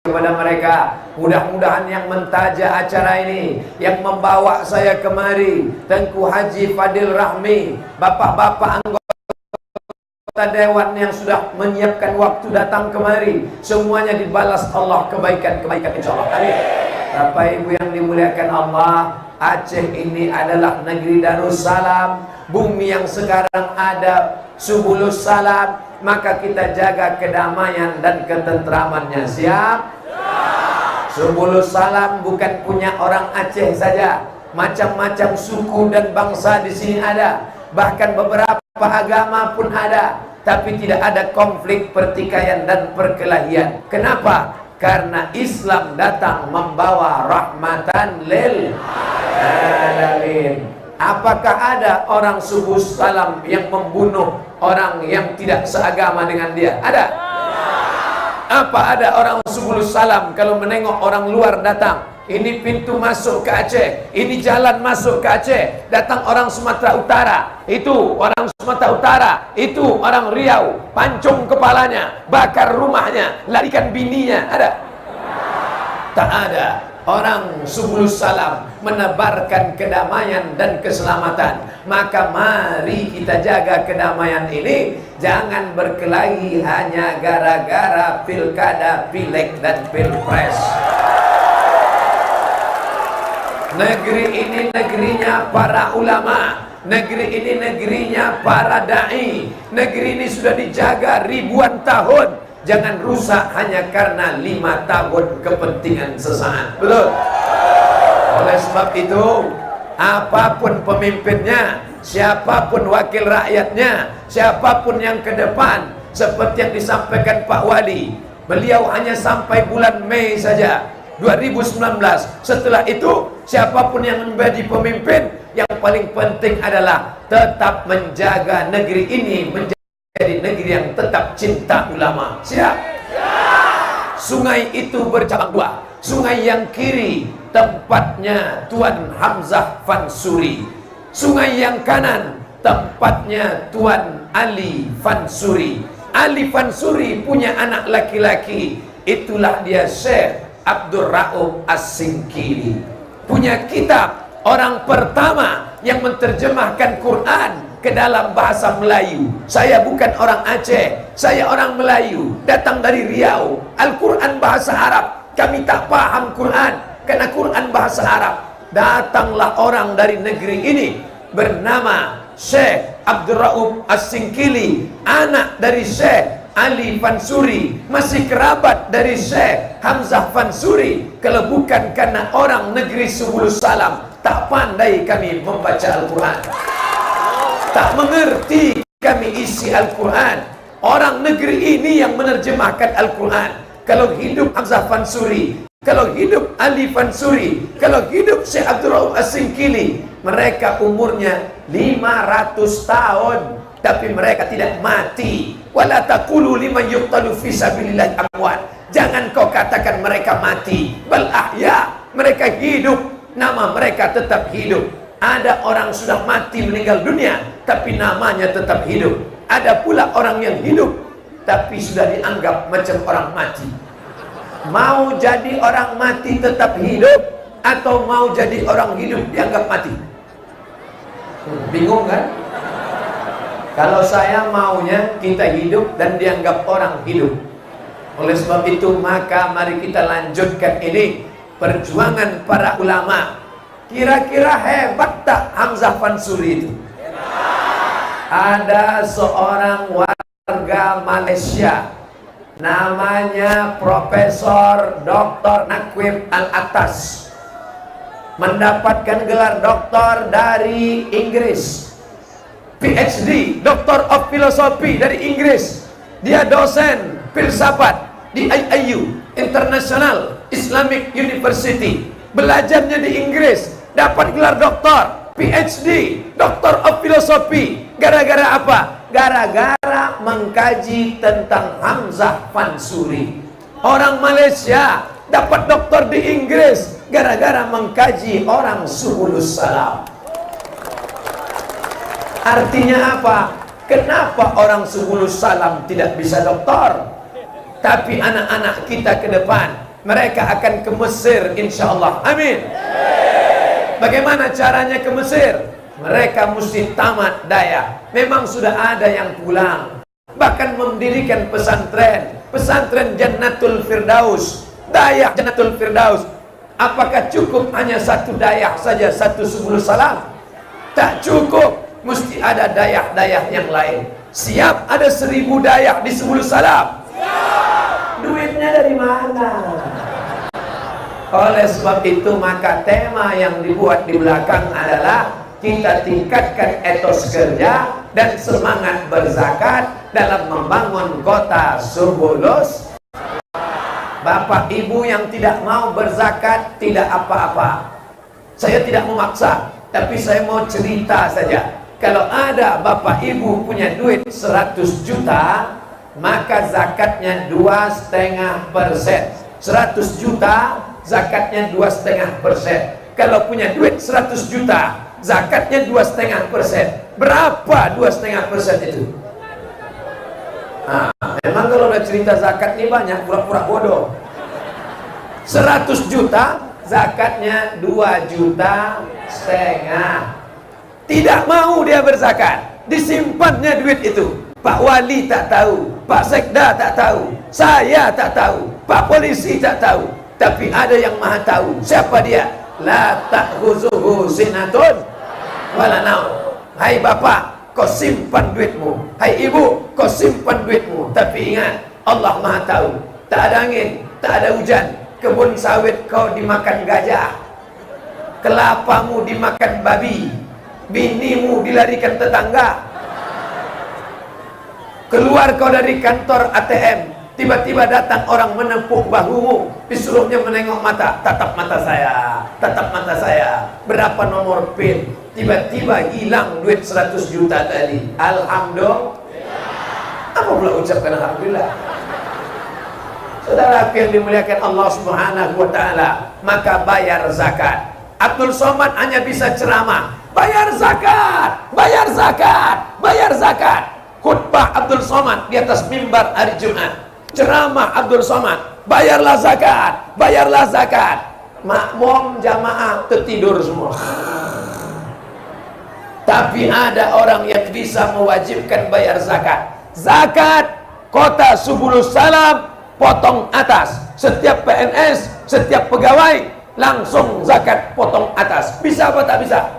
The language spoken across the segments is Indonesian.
kepada mereka. Mudah-mudahan yang mentaja acara ini, yang membawa saya kemari, Tengku Haji Fadil Rahmi, bapak-bapak anggota dewan yang sudah menyiapkan waktu datang kemari, semuanya dibalas Allah kebaikan-kebaikan insyaallah. Amin. Bapak Ibu yang dimuliakan Allah, Aceh ini adalah negeri Darussalam, bumi yang sekarang ada Subulus Salam. Maka kita jaga kedamaian dan ketentramannya. Siap? Subulus Salam bukan punya orang Aceh saja, macam-macam suku dan bangsa di sini ada, bahkan beberapa agama pun ada, tapi tidak ada konflik, pertikaian dan perkelahian. Kenapa? Karena Islam datang membawa rahmatan lil alamin. Apakah ada orang Subulus Salam yang membunuh orang yang tidak seagama dengan dia? Ada? Apa ada orang Subulus Salam kalau menengok orang luar datang, ini pintu masuk ke Aceh, ini jalan masuk ke Aceh, datang orang Sumatera Utara, itu orang Sumatera Utara, itu orang Riau, pancung kepalanya, bakar rumahnya, larikan bininya, ada? Tak ada. Orang Subulus Salam menebarkan kedamaian dan keselamatan. Maka mari kita jaga kedamaian ini. Jangan berkelahi hanya gara-gara pilkada, pileg dan pilpres. Negeri ini negerinya para ulama, negeri ini negerinya para dai, negeri ini sudah dijaga ribuan tahun. Jangan rusak hanya karena 5 tahun kepentingan sesaat. Betul? Oleh sebab itu, apapun pemimpinnya, siapapun wakil rakyatnya, siapapun yang ke depan, seperti yang disampaikan Pak Wali, beliau hanya sampai bulan Mei saja 2019. Setelah itu, siapapun yang menjadi pemimpin, yang paling penting adalah tetap menjaga negeri ini menjadi negeri yang tetap cinta ulama. Siap? Sungai itu bercabang 2. Sungai yang kiri tempatnya Tuan Hamzah Fansuri. Sungai yang kanan tempatnya Tuan Ali Fansuri. Ali Fansuri punya anak laki-laki, itulah dia Syekh Abdul Rauf As-Singkili. Punya kitab, orang pertama yang menerjemahkan Quran ke dalam bahasa Melayu. Saya bukan orang Aceh, saya orang Melayu, datang dari Riau. Al-Quran bahasa Arab, kami tak paham Quran karena Quran bahasa Arab. Datanglah orang dari negeri ini bernama Syekh Abdul Rauf As-Singkili, anak dari Syekh Ali Fansuri, masih kerabat dari Syekh Hamzah Fansuri. Kalau bukan karena orang negeri Subulus Salam, tak pandai kami membaca Al-Quran, tak mengerti kami isi Al-Quran. Orang negeri ini yang menerjemahkan Al-Quran. Kalau hidup Hamzah Fansuri, kalau hidup Ali Fansuri, kalau hidup Syekh Abdul Rauf As-Singkili, mereka umurnya 500 tahun, tapi mereka tidak mati. Wala taqulu liman yuqtalu fi sabilillah amwat. Jangan kau katakan mereka mati, bal ahya, mereka hidup, nama mereka tetap hidup. Ada orang sudah mati meninggal dunia, tapi namanya tetap hidup. Ada pula orang yang hidup, tapi sudah dianggap macam orang mati. Mau jadi orang mati tetap hidup, atau mau jadi orang hidup dianggap mati? Bingung kan? Kalau saya maunya kita hidup dan dianggap orang hidup. Oleh sebab itu maka mari kita lanjutkan ini perjuangan para ulama. Kira-kira hebat tak Hamzah Fansuri itu? Ada seorang warga Malaysia namanya Profesor Dr. Naquib Al-Atas, mendapatkan gelar doktor dari Inggris, PhD, Doctor of Philosophy dari Inggris. Dia dosen filsafat di IIU, International Islamic University. Belajarnya di Inggris, dapat gelar doktor, PhD, Doctor of Philosophy. Gara-gara apa? Gara-gara mengkaji tentang Hamzah Fansuri. Orang Malaysia dapat doktor di Inggris gara-gara mengkaji orang Subulus Salam. Artinya apa? Kenapa orang Subulus Salam tidak bisa doktor? Tapi anak-anak kita ke depan Mereka akan ke Mesir insyaallah. Amin. Bagaimana caranya ke Mesir? Mereka mesti tamat daya. Memang sudah ada yang pulang, bahkan mendirikan pesantren, pesantren Jannatul Firdaus, daya Jannatul Firdaus. Apakah cukup hanya satu daya saja, satu Subul Salam? Tak cukup, mesti ada daya-daya yang lain. Siap ada 1000 daya di Subul Salam? Siap. Duitnya dari mana? Oleh sebab itu maka tema yang dibuat di belakang adalah kita tingkatkan etos kerja dan semangat berzakat dalam membangun kota Subulus. Bapak ibu yang tidak mau berzakat tidak apa-apa. Saya tidak memaksa, tapi saya mau cerita saja. Kalau ada bapak ibu punya duit 100 juta, maka zakatnya 2,5%. 100 juta, zakatnya 2,5%. Kalau punya duit 100 juta, zakatnya 2,5%. Berapa 2,5% itu? Nah, memang kalau udah cerita zakat ini banyak pura-pura bodoh. 100 juta, zakatnya 2,5 juta. Tidak mau dia berzakat, disimpannya duit itu. Pak Wali tak tahu, Pak Sekda tak tahu, saya tak tahu, Pak Polisi tak tahu, tapi ada yang maha tahu. Siapa dia? La ta'khuzuhu sinatun wala naum. Hai bapak, kau simpan duitmu. Hai ibu, kau simpan duitmu. Tapi ingat, Allah maha tahu. Tak ada angin, tak ada hujan, kebun sawit kau dimakan gajah, kelapamu dimakan babi, binimu dilarikan tetangga. Keluar kau dari kantor ATM, tiba-tiba datang orang menepuk bahumu, disuruhnya menengok mata. Tatap mata saya, tatap mata saya. Berapa nomor PIN? Tiba-tiba hilang duit 100 juta tadi. Alhamdulillah. Apa pula ucapkan alhamdulillah? Saudara yang dimuliakan Allah Subhanahu wa taala, maka bayar zakat. Abdul Somad hanya bisa ceramah, bayar zakat, bayar zakat, bayar zakat. Khutbah Abdul Somad di atas mimbar hari Jumat. Ceramah Abdul Somad, bayarlah zakat, bayarlah zakat. Makmum jamaah tertidur semua. Tapi ada orang yang bisa mewajibkan bayar zakat. Zakat kota Subulus Salam potong atas. Setiap PNS, setiap pegawai langsung zakat potong atas. Bisa apa tak bisa?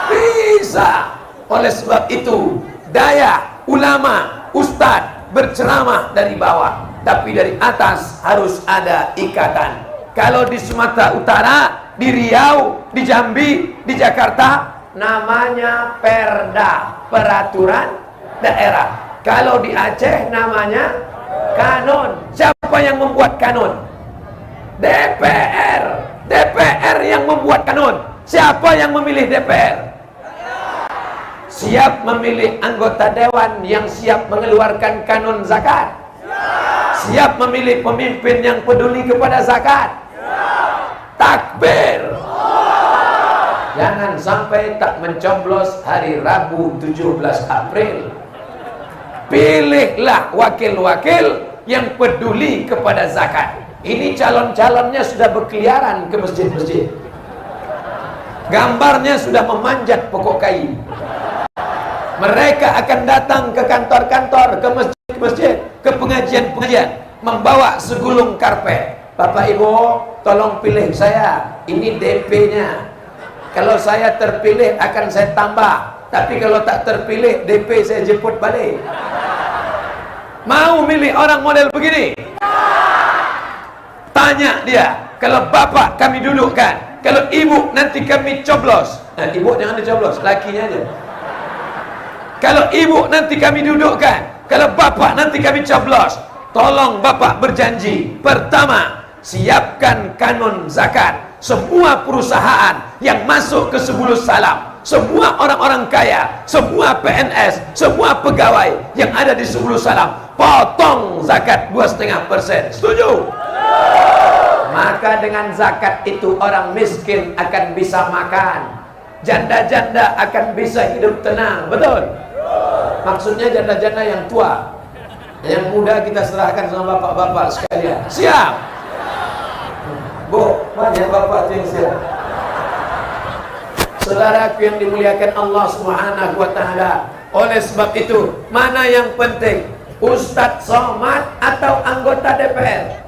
Bisa. Oleh sebab itu daya ulama, ustadz berceramah dari bawah, tapi dari atas harus ada ikatan. Kalau di Sumatera Utara, di Riau, di Jambi, di Jakarta, namanya perda, peraturan daerah. Kalau di Aceh namanya kanon. Siapa yang membuat kanon? DPR. DPR yang membuat kanon. Siapa yang memilih DPR? Siap memilih anggota dewan yang siap mengeluarkan kanon zakat? Siap memilih pemimpin yang peduli kepada zakat? Takbir. Jangan sampai tak mencoblos hari Rabu 17 April. Pilihlah wakil-wakil yang peduli kepada zakat. Ini calon-calonnya sudah berkeliaran ke masjid-masjid. Gambarnya sudah memanjat pokok kayu. Mereka akan datang ke kantor-kantor, ke masjid-masjid, ke pengajian-pengajian, membawa segulung karpet. Bapak Ibu, tolong pilih saya. Ini DP-nya. Kalau saya terpilih akan saya tambah. Tapi kalau tak terpilih, DP saya jemput balik. Mau milih orang model begini? Tanya dia. Kalau bapak kami dudukkan, kalau ibu nanti kami coblos. Nah, ibu jangan dicoblos, lakinya aja. Kalau ibu nanti kami dudukkan, kalau bapak nanti kami coblos. Tolong bapak berjanji. Pertama, siapkan kanon zakat. Semua perusahaan yang masuk ke Subulus Salam, semua orang-orang kaya, semua PNS, semua pegawai yang ada di Subulus Salam, potong zakat 2,5%. Setuju? Maka dengan zakat itu orang miskin akan bisa makan, janda-janda akan bisa hidup tenang. Betul? Maksudnya janda-janda yang tua. Yang muda kita serahkan sama bapak-bapak sekalian. Siap? ya bapak yang siap. Saudaraku yang dimuliakan Allah Subhanahu wa taala. Oleh sebab itu, mana yang penting? Ustadz Somad atau anggota DPR?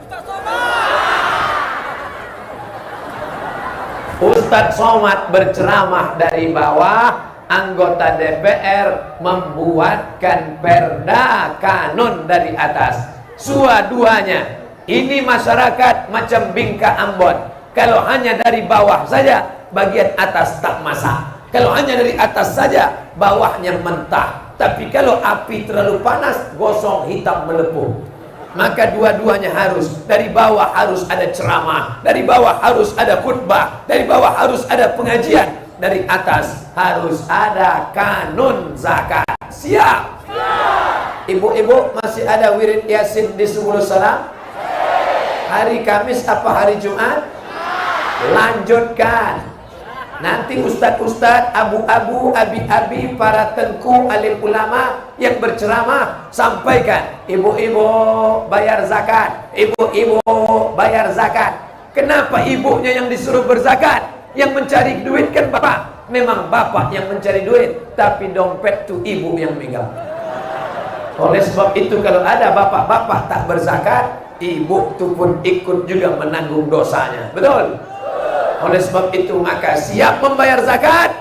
Ustadz Somad berceramah dari bawah, anggota DPR membuatkan perda kanun dari atas. Dua-duanya. Ini masyarakat macam Bingka Ambon. Kalau hanya dari bawah saja, bagian atas tak masak. Kalau hanya dari atas saja, bawahnya mentah. Tapi kalau api terlalu panas, gosong hitam melepuh. Maka dua-duanya harus. Dari bawah harus ada ceramah, dari bawah harus ada khutbah, dari bawah harus ada pengajian, dari atas harus ada kanun zakat. Siap? Ibu-ibu masih ada wirid Yasin di Subulus Salam? Hari Kamis apa hari Jumat? Lanjutkan. Nanti ustadz-ustadz, abu-abu, abi-abi, para tengku, alim ulama yang berceramah, sampaikan, ibu-ibu bayar zakat, ibu-ibu bayar zakat. Kenapa ibunya yang disuruh berzakat? Yang mencari duit kan bapak. Memang bapak yang mencari duit, tapi dompet tuh ibu yang megang. Oleh sebab itu kalau ada bapak-bapak tak berzakat, ibu tuh pun ikut juga menanggung dosanya. Betul? Oleh sebab itu maka siap membayar zakat.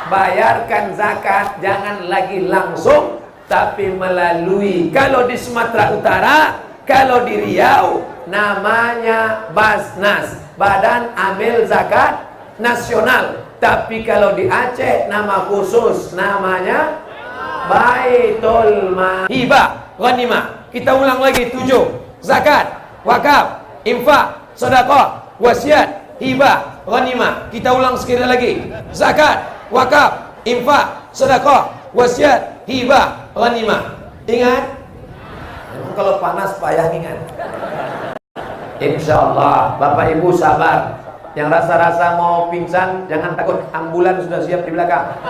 Bayarkan zakat jangan lagi langsung, tapi melalui, kalau di Sumatera Utara, kalau di Riau namanya Basnas, Badan Amil Zakat Nasional. Tapi kalau di Aceh nama khusus namanya Baitul Mal. Hibah, ghanimah. Kita ulang lagi 7. Zakat, wakaf, infak, sedekah, wasiat, hibah, ghanimah. Kita ulang sekali lagi. Zakat, wakaf, infak, sedekah, wasiat, hibah, ghanimah. Ingat? Memang kalau panas payah ingat. Insyaallah, Bapak Ibu sabar. Yang rasa-rasa mau pingsan jangan takut, ambulan sudah siap di belakang.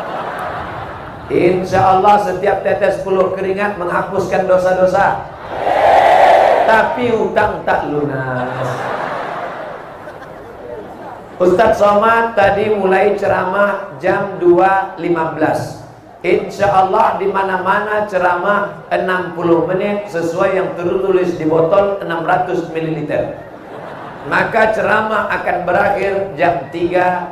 Insyaallah setiap tetes puluh keringat menghapuskan dosa-dosa. Tapi hutang tak lunas. Ustadz Somad tadi mulai ceramah jam 2.15. Insyaallah di mana-mana ceramah 60 menit sesuai yang tertulis di botol 600 ml. Maka ceramah akan berakhir jam 3.15.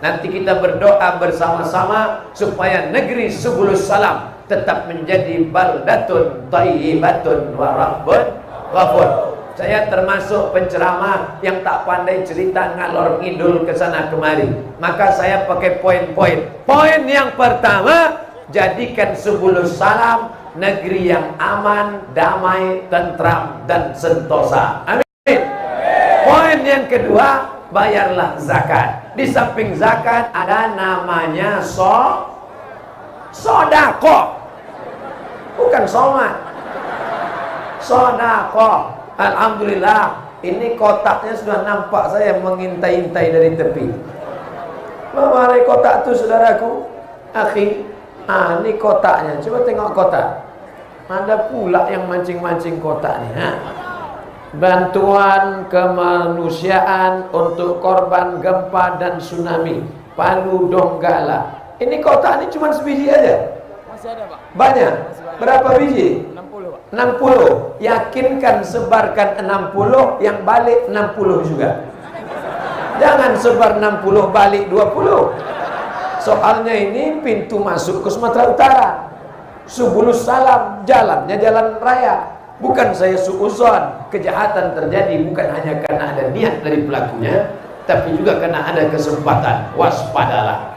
Nanti kita berdoa bersama-sama supaya negeri Subulus Salam tetap menjadi baldatun thayyibatun wa rabbun ghafur. Saya termasuk penceramah yang tak pandai cerita ngalor ngidul ke sana kemari. Maka saya pakai poin-poin. Poin yang pertama, jadikan Subulus Salam negeri yang aman, damai, tentram dan sentosa. Amin. Poin yang kedua, bayarlah zakat. Di samping zakat ada namanya sodako, bukan somat. Sodako. Alhamdulillah, ini kotaknya sudah nampak, saya mengintai-intai dari tepi. Mana kotak itu saudaraku? Akhi, ini kotaknya. Coba tengok kotak. Ada pula yang mancing-mancing kotak nih. Bantuan kemanusiaan untuk korban gempa dan tsunami Palu Donggala. Ini kotak ini cuma sebiji aja. Masih ada, Pak. Banyak. Berapa biji? 60, Pak. 60. Yakinkan sebarkan 60, yang balik 60 juga. Jangan sebar 60 balik 20. Soalnya ini pintu masuk ke Sumatera Utara. Subulus Salam, jalannya jalan raya. Bukan saya suuzon, kejahatan terjadi bukan hanya karena ada niat dari pelakunya, tapi juga karena ada kesempatan. Waspadalah.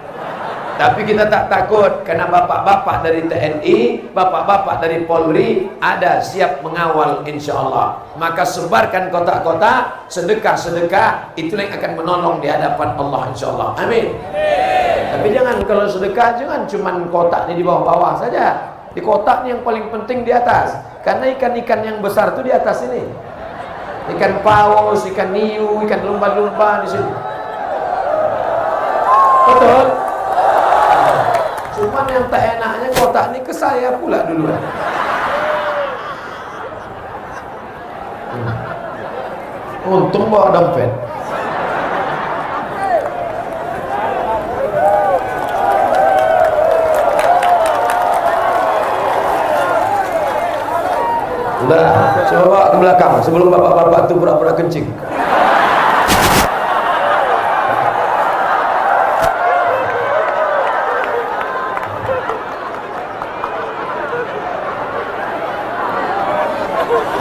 Tapi kita tak takut, karena bapak-bapak dari TNI, bapak-bapak dari Polri ada siap mengawal insyaallah. Maka sebarkan kotak-kotak, sedekah-sedekah, itulah yang akan menolong di hadapan Allah insyaallah. Amin. Tapi jangan kalau sedekah jangan cuman kotak ini di bawah-bawah saja. Di kotak yang paling penting di atas. Karena ikan-ikan yang besar itu di atas ini. Ikan paus, ikan hiu, ikan lumba-lumba di sini. Betul? Cuman yang tak enaknya kotak ini ke saya pula duluan. Untung bawa dompet. Udah, coba ke belakang sebelum bapak-bapak itu pura-pura kencing.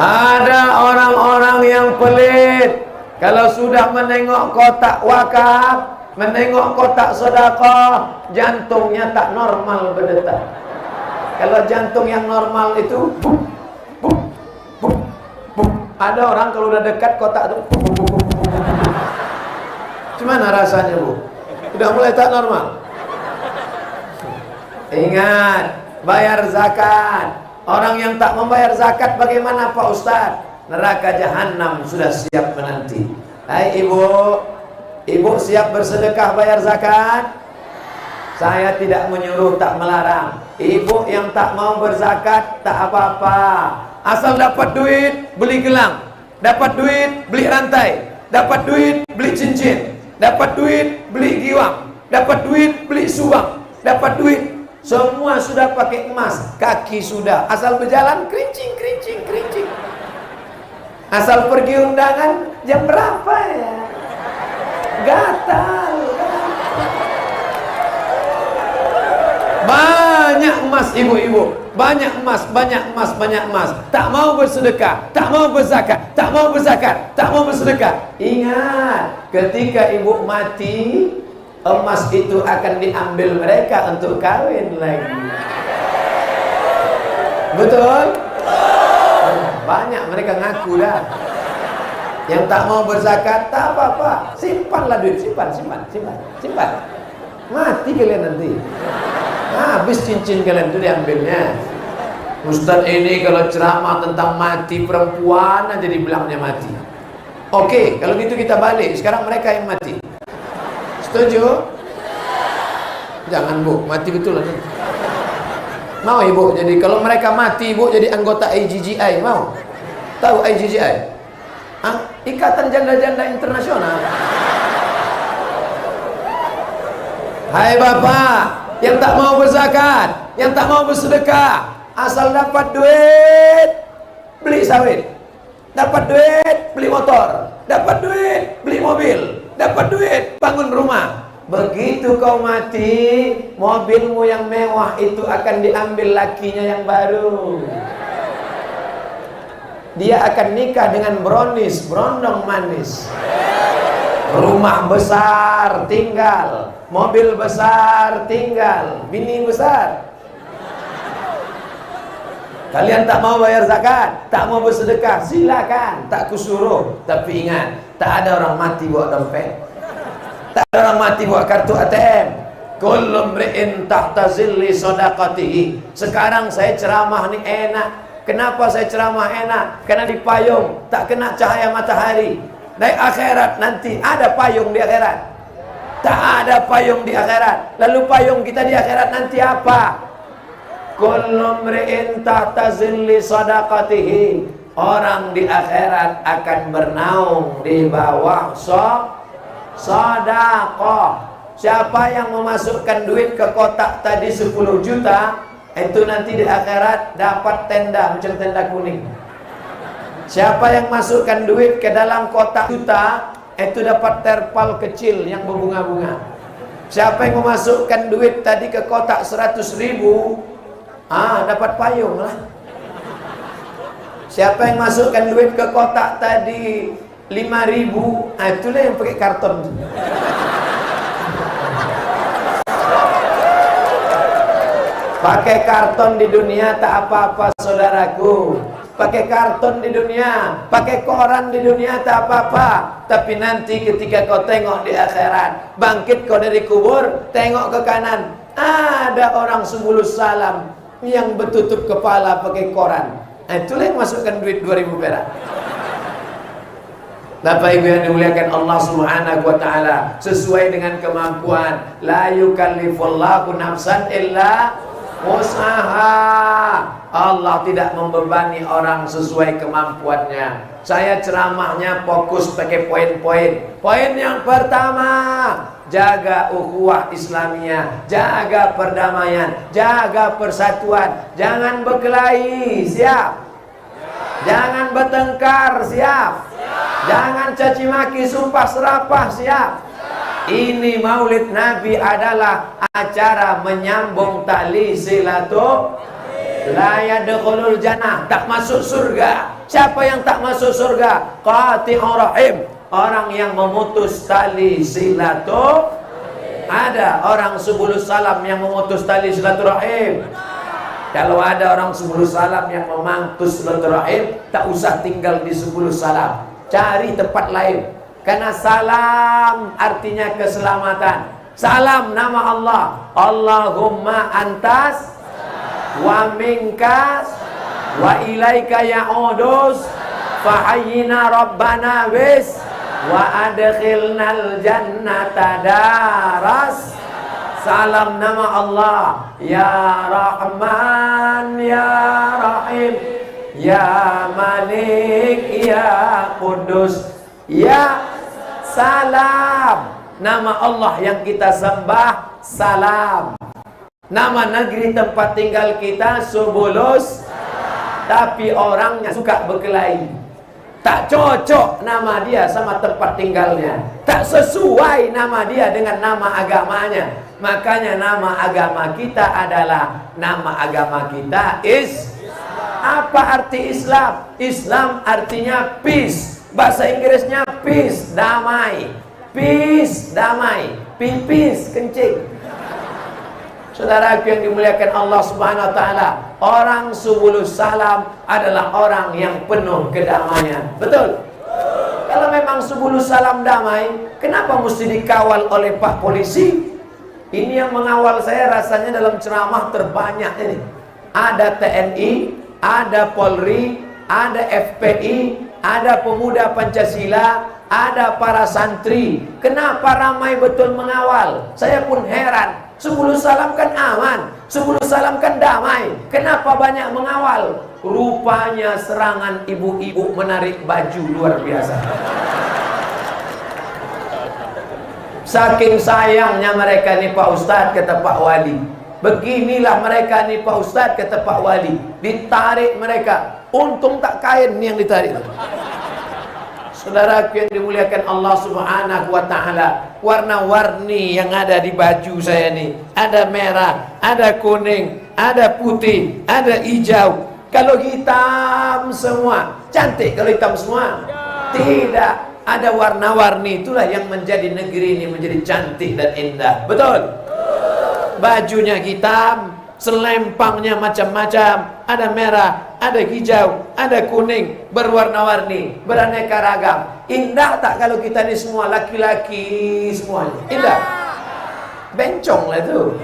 Ada orang-orang yang pelit. Kalau sudah menengok kotak wakaf, menengok kotak sedekah, jantungnya tak normal berdetak. Kalau jantung yang normal itu buk, buk, buk, buk. Ada orang kalau udah dekat kotak itu buk, buk, buk, buk, buk. Gimana rasanya, Bu? Udah mulai tak normal. Ingat, bayar zakat. Orang yang tak membayar zakat bagaimana Pak Ustadz? Neraka jahanam sudah siap menanti. Hai ibu, ibu siap bersedekah bayar zakat? Saya tidak menyuruh, tak melarang. Ibu yang tak mau berzakat tak apa-apa. Asal dapat duit beli gelang, dapat duit beli rantai, dapat duit beli cincin, dapat duit beli giwang, dapat duit beli subang, dapat duit. Semua sudah pakai emas, kaki sudah, asal berjalan kerincing, kerincing, kerincing. Asal pergi undangan jam berapa ya? Gatal. Banyak emas ibu-ibu, banyak emas, banyak emas, banyak emas. Tak mau bersedekah, tak mau berzakat, tak mau berzakat, tak mau bersedekah. Ingat, ketika ibu mati, emas itu akan diambil mereka untuk kawin lagi. Betul? Banyak mereka ngaku dah. Yang tak mau berzakat, tak apa-apa, simpanlah duit, simpan, simpan, simpan, simpan. Mati kalian nanti. Habis cincin kalian itu diambilnya. Ustadz ini kalau ceramah tentang mati perempuan aja dibilangnya mati. Oke, kalau gitu kita balik. Sekarang mereka yang mati. Setuju? Jangan Bu, mati betul nanti. Mau ibu? Jadi kalau mereka mati ibu jadi anggota IGGI, mau? Tahu IGGI? Ikatan Janda-Janda Internasional. Hai bapak, yang tak mau berzakat, yang tak mau bersedekah, asal dapat duit beli sawit, dapat duit beli motor, dapat duit beli mobil, dapat duit bangun rumah. Begitu kau mati, mobilmu yang mewah itu akan diambil lakinya yang baru. Dia akan nikah dengan brownies, berondong manis. Rumah besar tinggal, mobil besar tinggal, bini besar. Kalian tak mau bayar zakat, tak mau bersedekah, silakan, tak kusuruh. Tapi ingat, tak ada orang mati bawa dompet, tak ada orang mati bawa kartu ATM. Kullu mri'in tahta zilli shadaqatihi. Sekarang saya ceramah nih enak. Kenapa saya ceramah enak? Karena di payung, tak kena cahaya matahari. Naik akhirat nanti ada payung di akhirat. Tak ada payung di akhirat. Lalu payung kita di akhirat nanti apa? Kullu mri'in tahta zilli shadaqatihi. Orang di akhirat akan bernaung di bawah sedekah. Siapa yang memasukkan duit ke kotak tadi 10 juta, itu nanti di akhirat dapat tenda macam tenda kuning. Siapa yang masukkan duit ke dalam kotak juta, itu dapat terpal kecil yang berbunga-bunga. Siapa yang memasukkan duit tadi ke kotak 100.000, dapat payung lah. Siapa yang masukkan duit ke kotak tadi 5.000, itulah yang pakai karton. Pakai karton di dunia tak apa-apa saudaraku. Pakai karton di dunia, pakai koran di dunia tak apa-apa. Tapi nanti ketika kau tengok di akhirat, bangkit kau dari kubur, tengok ke kanan, ada orang 10 salam yang bertutup kepala pakai koran. Itulah yang masukkan duit 2.000 perak. Bapak Ibu yang dimuliakan Allah Subhanahu wa taala, sesuai dengan kemampuan. La yukallifullahu nafsan illa usaha. Allah tidak membebani orang sesuai kemampuannya. Saya ceramahnya fokus pakai poin-poin. Poin yang pertama, jaga ukhuwah Islamiyah, jaga perdamaian, jaga persatuan. Jangan berkelahi, siap? Jangan bertengkar, siap? Jangan caci maki, sumpah serapah, siap? Ini Maulid Nabi adalah acara menyambung tali silaturahmi. La yadkhulul jannah, tak masuk surga. Siapa yang tak masuk surga? Qati'ur rahim, orang yang memutus tali silaturahim. Ada orang 10 salam yang memutus tali silaturahim. Kalau ada orang 10 salam yang memutus silaturahim, tak usah tinggal di 10 salam, cari tempat lain. Karena salam artinya keselamatan. Salam nama Allah, Allahumma antas wa minkas wa ilaika ya'udus fahayyina rabbana bis wa adkhilnal jannata daras. Salam nama Allah, ya Rahman ya Rahim ya Malik ya Kudus ya Salam. Nama Allah yang kita sembah Salam. Nama negeri tempat tinggal kita Subulus. Tapi orangnya suka berkelahi. Tak cocok nama dia sama tempat tinggalnya. Tak sesuai nama dia dengan nama agamanya. Makanya nama agama kita adalah, nama agama kita apa arti Islam? Islam artinya peace. Bahasa Inggrisnya peace, damai. Peace, damai. Pipis, kencing. Saudara yang dimuliakan Allah Subhanahu wa taala, orang 10 salam adalah orang yang penuh kedamaian. Betul? Kalau memang 10 salam damai, kenapa mesti dikawal oleh Pak Polisi? Ini yang mengawal saya rasanya dalam ceramah terbanyak ini. Ada TNI, ada Polri, ada FPI, ada pemuda Pancasila, ada para santri. Kenapa ramai betul mengawal? Saya pun heran. 10 salam kan aman, 10 salam kan damai. Kenapa banyak mengawal? Rupanya serangan ibu-ibu menarik baju luar biasa. Saking sayangnya mereka nih Pak Ustadz, kata Pak Wali. Beginilah mereka nih Pak Ustadz, kata Pak Wali. Ditarik mereka. Untung tak kain nih yang ditarik. Saudara yang dimuliakan Allah Subhanahu wa taala, warna-warni yang ada di baju saya nih, ada merah, ada kuning, ada putih, ada hijau. Kalau hitam semua, cantik kalau hitam semua? Tidak, ada warna-warni, itulah yang menjadi negeri ini menjadi cantik dan indah. Betul? Bajunya hitam, selempangnya macam-macam, ada merah, ada hijau, ada kuning, berwarna-warni, beraneka ragam. Indah tak kalau kita ini semua laki-laki semuanya? Indah? Bencong lah itu.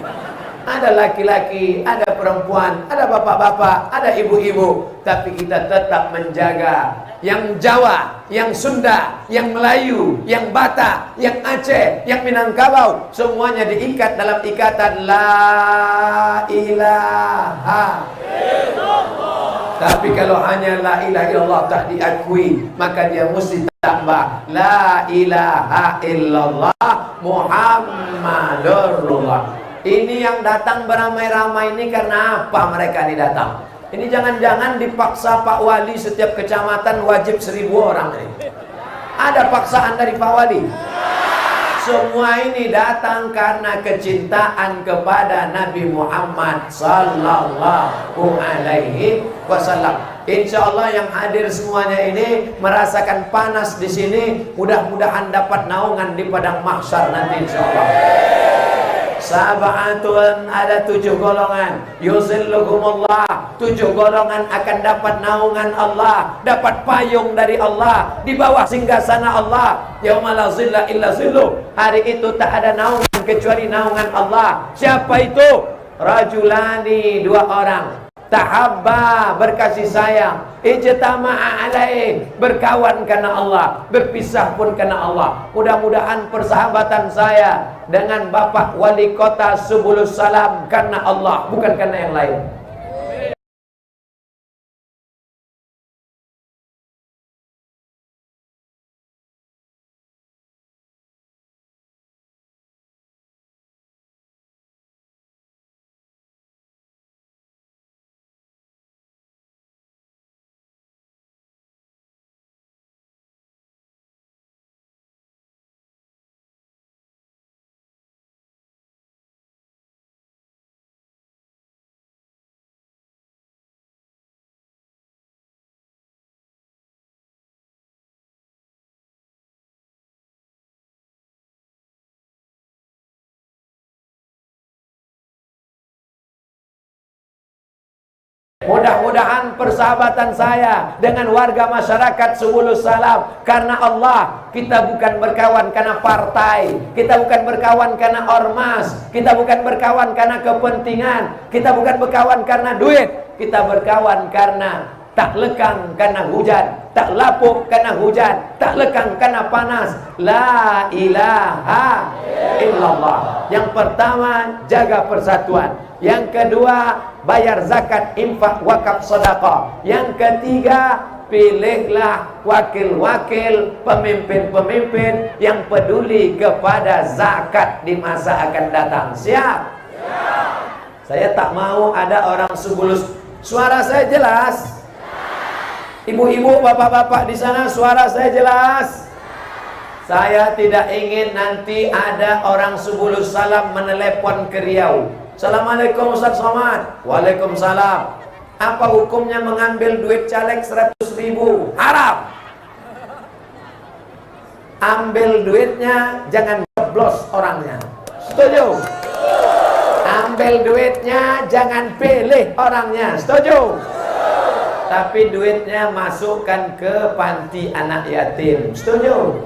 Ada laki-laki, ada perempuan, ada bapak-bapak, ada ibu-ibu, tapi kita tetap menjaga yang Jawa, yang Sunda, yang Melayu, yang Batak, yang Aceh, yang Minangkabau, semuanya diikat dalam ikatan la ilaha illallah. Tapi kalau hanya la ilaha illallah tak diakui, maka dia mesti tambah la ilaha illallah Muhammadur Rasulullah. Ini yang datang beramai-ramai ini karena apa mereka ini datang? Ini jangan-jangan dipaksa Pak Wali setiap kecamatan wajib 1000 orang ini. Ada paksaan dari Pak Wali? Semua ini datang karena kecintaan kepada Nabi Muhammad sallallahu alaihi wasallam. Insya Allah yang hadir semuanya ini merasakan panas di sini, mudah-mudahan dapat naungan di padang mahsyar nanti insya Allah. Sab'atun, ada 7 golongan, yuzilluhumullah, 7 golongan akan dapat naungan Allah, dapat payung dari Allah, di bawah singgasana Allah. Yauma la zilla illa zilluh, hari itu tak ada naungan kecuali naungan Allah. Siapa itu? Rajulani, 2 orang, tahabba, berkasih sayang, ijtama'a alaih, berkawan karena Allah, berpisah pun karena Allah. Mudah-mudahan persahabatan saya dengan Bapak Wali Kota Subulus Salam karena Allah, bukan karena yang lain. Mudah-mudahan persahabatan saya dengan warga masyarakat Subulus Salam karena Allah. Kita bukan berkawan karena partai, kita bukan berkawan karena ormas, kita bukan berkawan karena kepentingan, kita bukan berkawan karena duit, kita berkawan karena tak lekang karena hujan, tak lapuk karena hujan, tak lekang karena panas. La ilaha illallah. Yang pertama, jaga persatuan. Yang kedua, bayar zakat, infak, wakaf, sedekah. Yang ketiga, pilihlah wakil-wakil, pemimpin-pemimpin yang peduli kepada zakat di masa akan datang. Siap? Siap. Saya tak mau ada orang Subulus. Suara saya jelas? Ibu-ibu, bapak-bapak di sana, suara saya jelas? Saya tidak ingin nanti ada orang Subulus Salam menelepon ke Riau. Assalamualaikum Ustaz Somad. Waalaikumsalam. Apa hukumnya mengambil duit caleg 100.000? Haram. Ambil duitnya, jangan coblos orangnya. Setuju? Ambil duitnya, jangan pilih orangnya. Setuju? Tapi duitnya masukkan ke panti anak yatim. Setuju?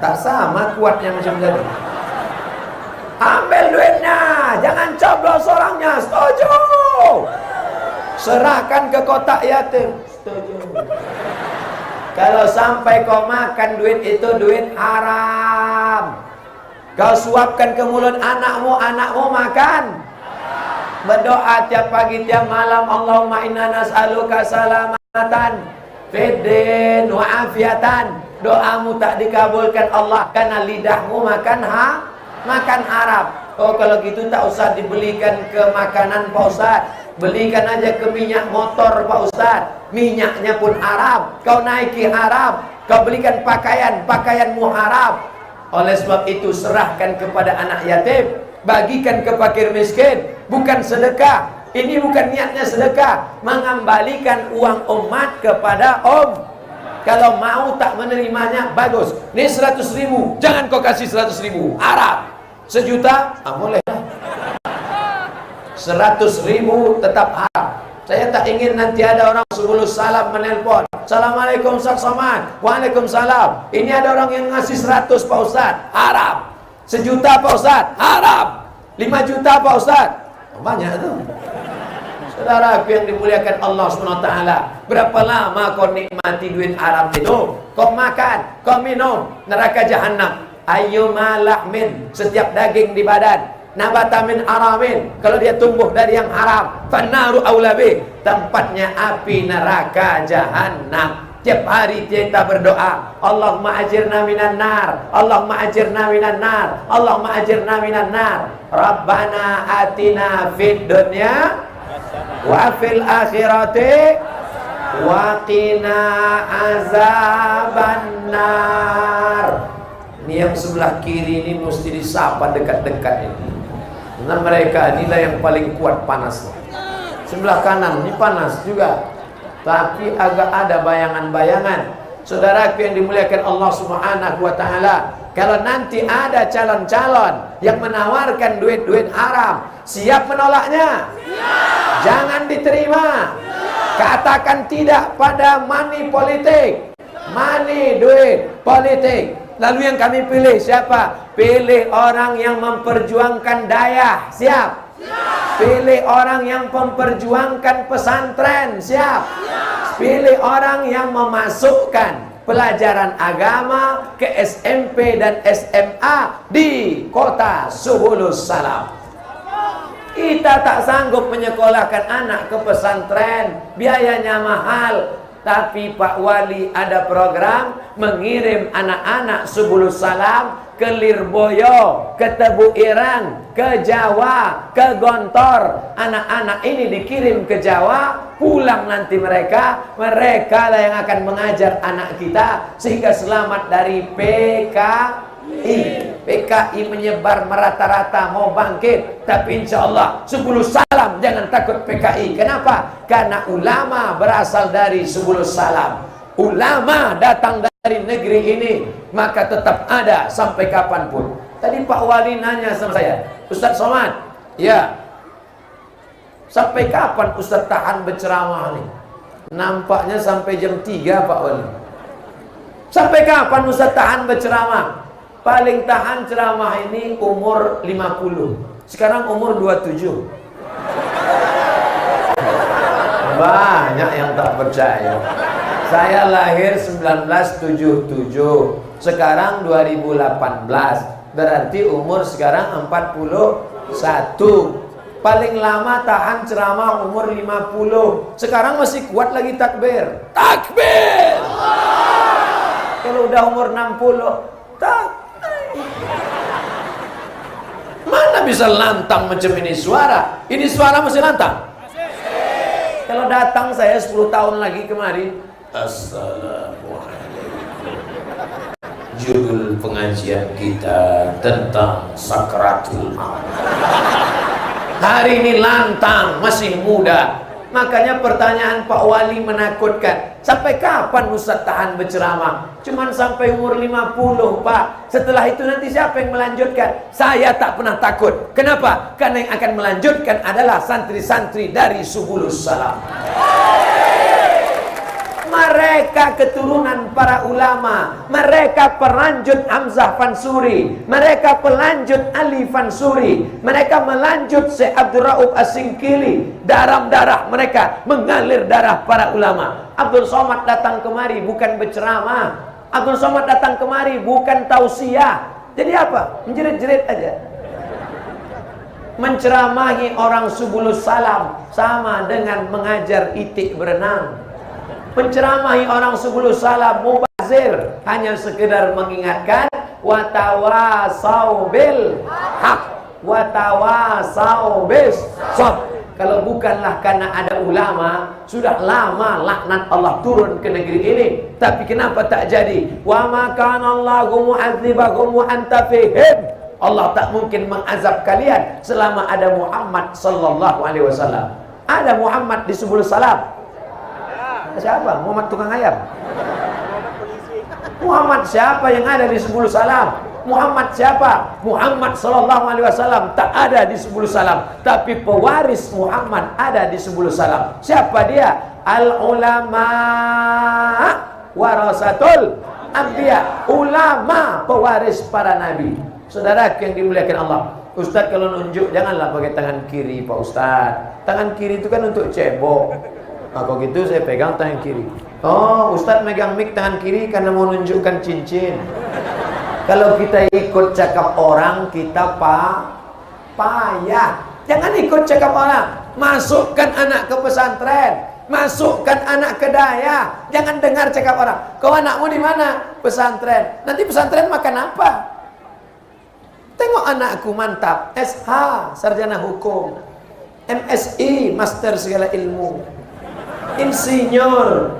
Tak sama kuatnya macam tadi. Ambil duitnya, jangan coblos orangnya. Setuju? Serahkan ke kotak yatim. Setuju? Kalau sampai kau makan duit itu duit haram, kau suapkan ke mulut anakmu, anakmu makan. Berdoa tiap pagi tiap malam, Allahumma inna nas'aluka salamatan fiddin wa afiatan. Doamu tak dikabulkan Allah karena lidahmu makan makan haram. Oh, kalau gitu tak usah dibelikan ke makanan Pak Ustaz. Belikan aja ke minyak motor Pak Ustaz. Minyaknya pun haram. Kau naiki haram. Kau belikan pakaian, pakaianmu haram. Oleh sebab itu serahkan kepada anak yatim, bagikan ke fakir miskin. Bukan sedekah. Ini bukan niatnya sedekah, mengembalikan uang umat kepada Kalau mau tak menerimanya, bagus. Ini 100.000, jangan kau kasih 100.000, haram. 1 juta, boleh. 100.000 tetap haram. Saya tak ingin nanti ada orang Subulus Salam menelpon. Assalamualaikum Ustaz Somad. Waalaikumsalam. Ini ada orang yang ngasih 100 Pak Ustaz, haram. 1 juta Pak Ustaz, haram. 5 juta Pak Ustaz, banyak tuh. Saudaraku yang dimuliakan Allah SWT, berapa lama kau nikmati duit haram itu? Kau makan, kau minum, neraka jahanam. Ayyuma lahmin, setiap daging di badan, nabata min haramin, kalau dia tumbuh dari yang haram, fannaru aulabi, tempatnya api neraka jahanam. Tiap hari kita berdoa, Allahumma ajirna minan nar, Allahumma ajirna minan nar, Allahumma ajirna minan nar. Rabbana atina fid dunya wa fil akhirati wa qina azabannar. Ini yang sebelah kiri ini mesti disapa dekat-dekat ini. Karena mereka inilah yang paling kuat panas. Sebelah kanan ini panas juga, tapi agak ada bayangan-bayangan. Saudaraku yang dimuliakan Allah Subhanahu wa taala, kalau nanti ada calon-calon yang menawarkan duit-duit haram, siap menolaknya? Siap. Jangan diterima. Katakan tidak pada money politik. Money, duit, politik. Lalu yang kami pilih siapa? Pilih orang yang memperjuangkan daya. Siap? Siap. Pilih orang yang memperjuangkan pesantren. Siap? Siap. Pilih orang yang memasukkan pelajaran agama ke SMP dan SMA di kota Subulus Salam. Kita tak sanggup menyekolahkan anak ke pesantren, biayanya mahal. Tapi Pak Wali ada program mengirim anak-anak Subulus Salam ke Lirboyo, ke Tebu Ireng, ke Jawa, ke Gontor. Anak-anak ini dikirim ke Jawa, pulang nanti mereka lah yang akan mengajar anak kita sehingga selamat dari PKI. PKI menyebar merata-rata, mau bangkit, tapi insya Allah Subulus Salam jangan takut PKI. Kenapa? Karena ulama berasal dari Subulus Salam. Ulama datang dari negeri ini, maka tetap ada sampai kapanpun. Tadi Pak Wali nanya sama saya, Ustaz Somad, ya, Sampai kapan Ustaz tahan berceramah nih? Nampaknya sampai jam 3 Pak Wali. Sampai kapan Ustaz tahan berceramah? Paling tahan ceramah ini umur 50. Sekarang umur 27. Banyak yang tak percaya. Saya lahir 1977. Sekarang 2018. Berarti umur sekarang 41. Paling lama tahan ceramah umur 50. Sekarang masih kuat lagi takbir. Takbir! Kalau udah umur 60, mana bisa lantang macam ini suara? Ini suara masih lantang? Kalau datang saya 10 tahun lagi kemari, Assalamualaikum. Judul pengajian kita tentang sakratul maut. Hari ini lantang, masih muda. Makanya pertanyaan Pak Wali menakutkan. Sampai kapan Ustaz tahan berceramah? Cuman sampai umur 50 Pak. Setelah itu nanti siapa yang melanjutkan? Saya tak pernah takut. Kenapa? Karena yang akan melanjutkan adalah santri-santri dari Subulus Salam. Mereka keturunan para ulama. Mereka pelanjut Hamzah Fansuri. Mereka pelanjut Ali Fansuri. Mereka melanjut Syekh Abdul Rauf As-Singkili. Darah mereka mengalir darah para ulama. Abdul Somad datang kemari bukan berceramah. Abdul Somad datang kemari bukan tausiah. Jadi apa? Menjerit-jerit aja. Menceramahi orang Subulus Salam sama dengan mengajar itik berenang. Menceramahi orang Subulus Salam mubazir, hanya sekedar mengingatkan watawasau bil haq watawasau bis sob. Kalau bukanlah karena ada ulama, sudah lama laknat Allah turun ke negeri ini. Tapi kenapa tak jadi? Wa ma kana Allahu mu'adzibahum wa anta fihim. Allah tak mungkin mengazab kalian selama ada Muhammad sallallahu alaihi wasallam. Ada Muhammad di Subulus Salam. Siapa? Muhammad tukang ayam. Muhammad siapa yang ada di Subulus Salam? Muhammad siapa? Muhammad sallallahu alaihi wasallam tak ada di Subulus Salam, tapi pewaris Muhammad ada di Subulus Salam. Siapa dia? Al ulama warasatul anbiya. Ulama pewaris para nabi. Saudara yang dimuliakan Allah. Ustaz kalau nunjuk janganlah pakai tangan kiri Pak Ustaz. Tangan kiri itu kan untuk cebok. Nah, kalau gitu saya pegang tangan kiri. Oh, Ustaz megang mic tangan kiri karena mau nunjukkan cincin. Kalau kita ikut cakap orang, kita payah. Jangan ikut cakap orang. Masukkan anak ke pesantren. Masukkan anak ke daya. Jangan dengar cakap orang. Kau anakmu di mana? Pesantren. Nanti pesantren makan apa? Tengok anakku mantap. SH, sarjana hukum. MSI, master segala ilmu. Insinyur.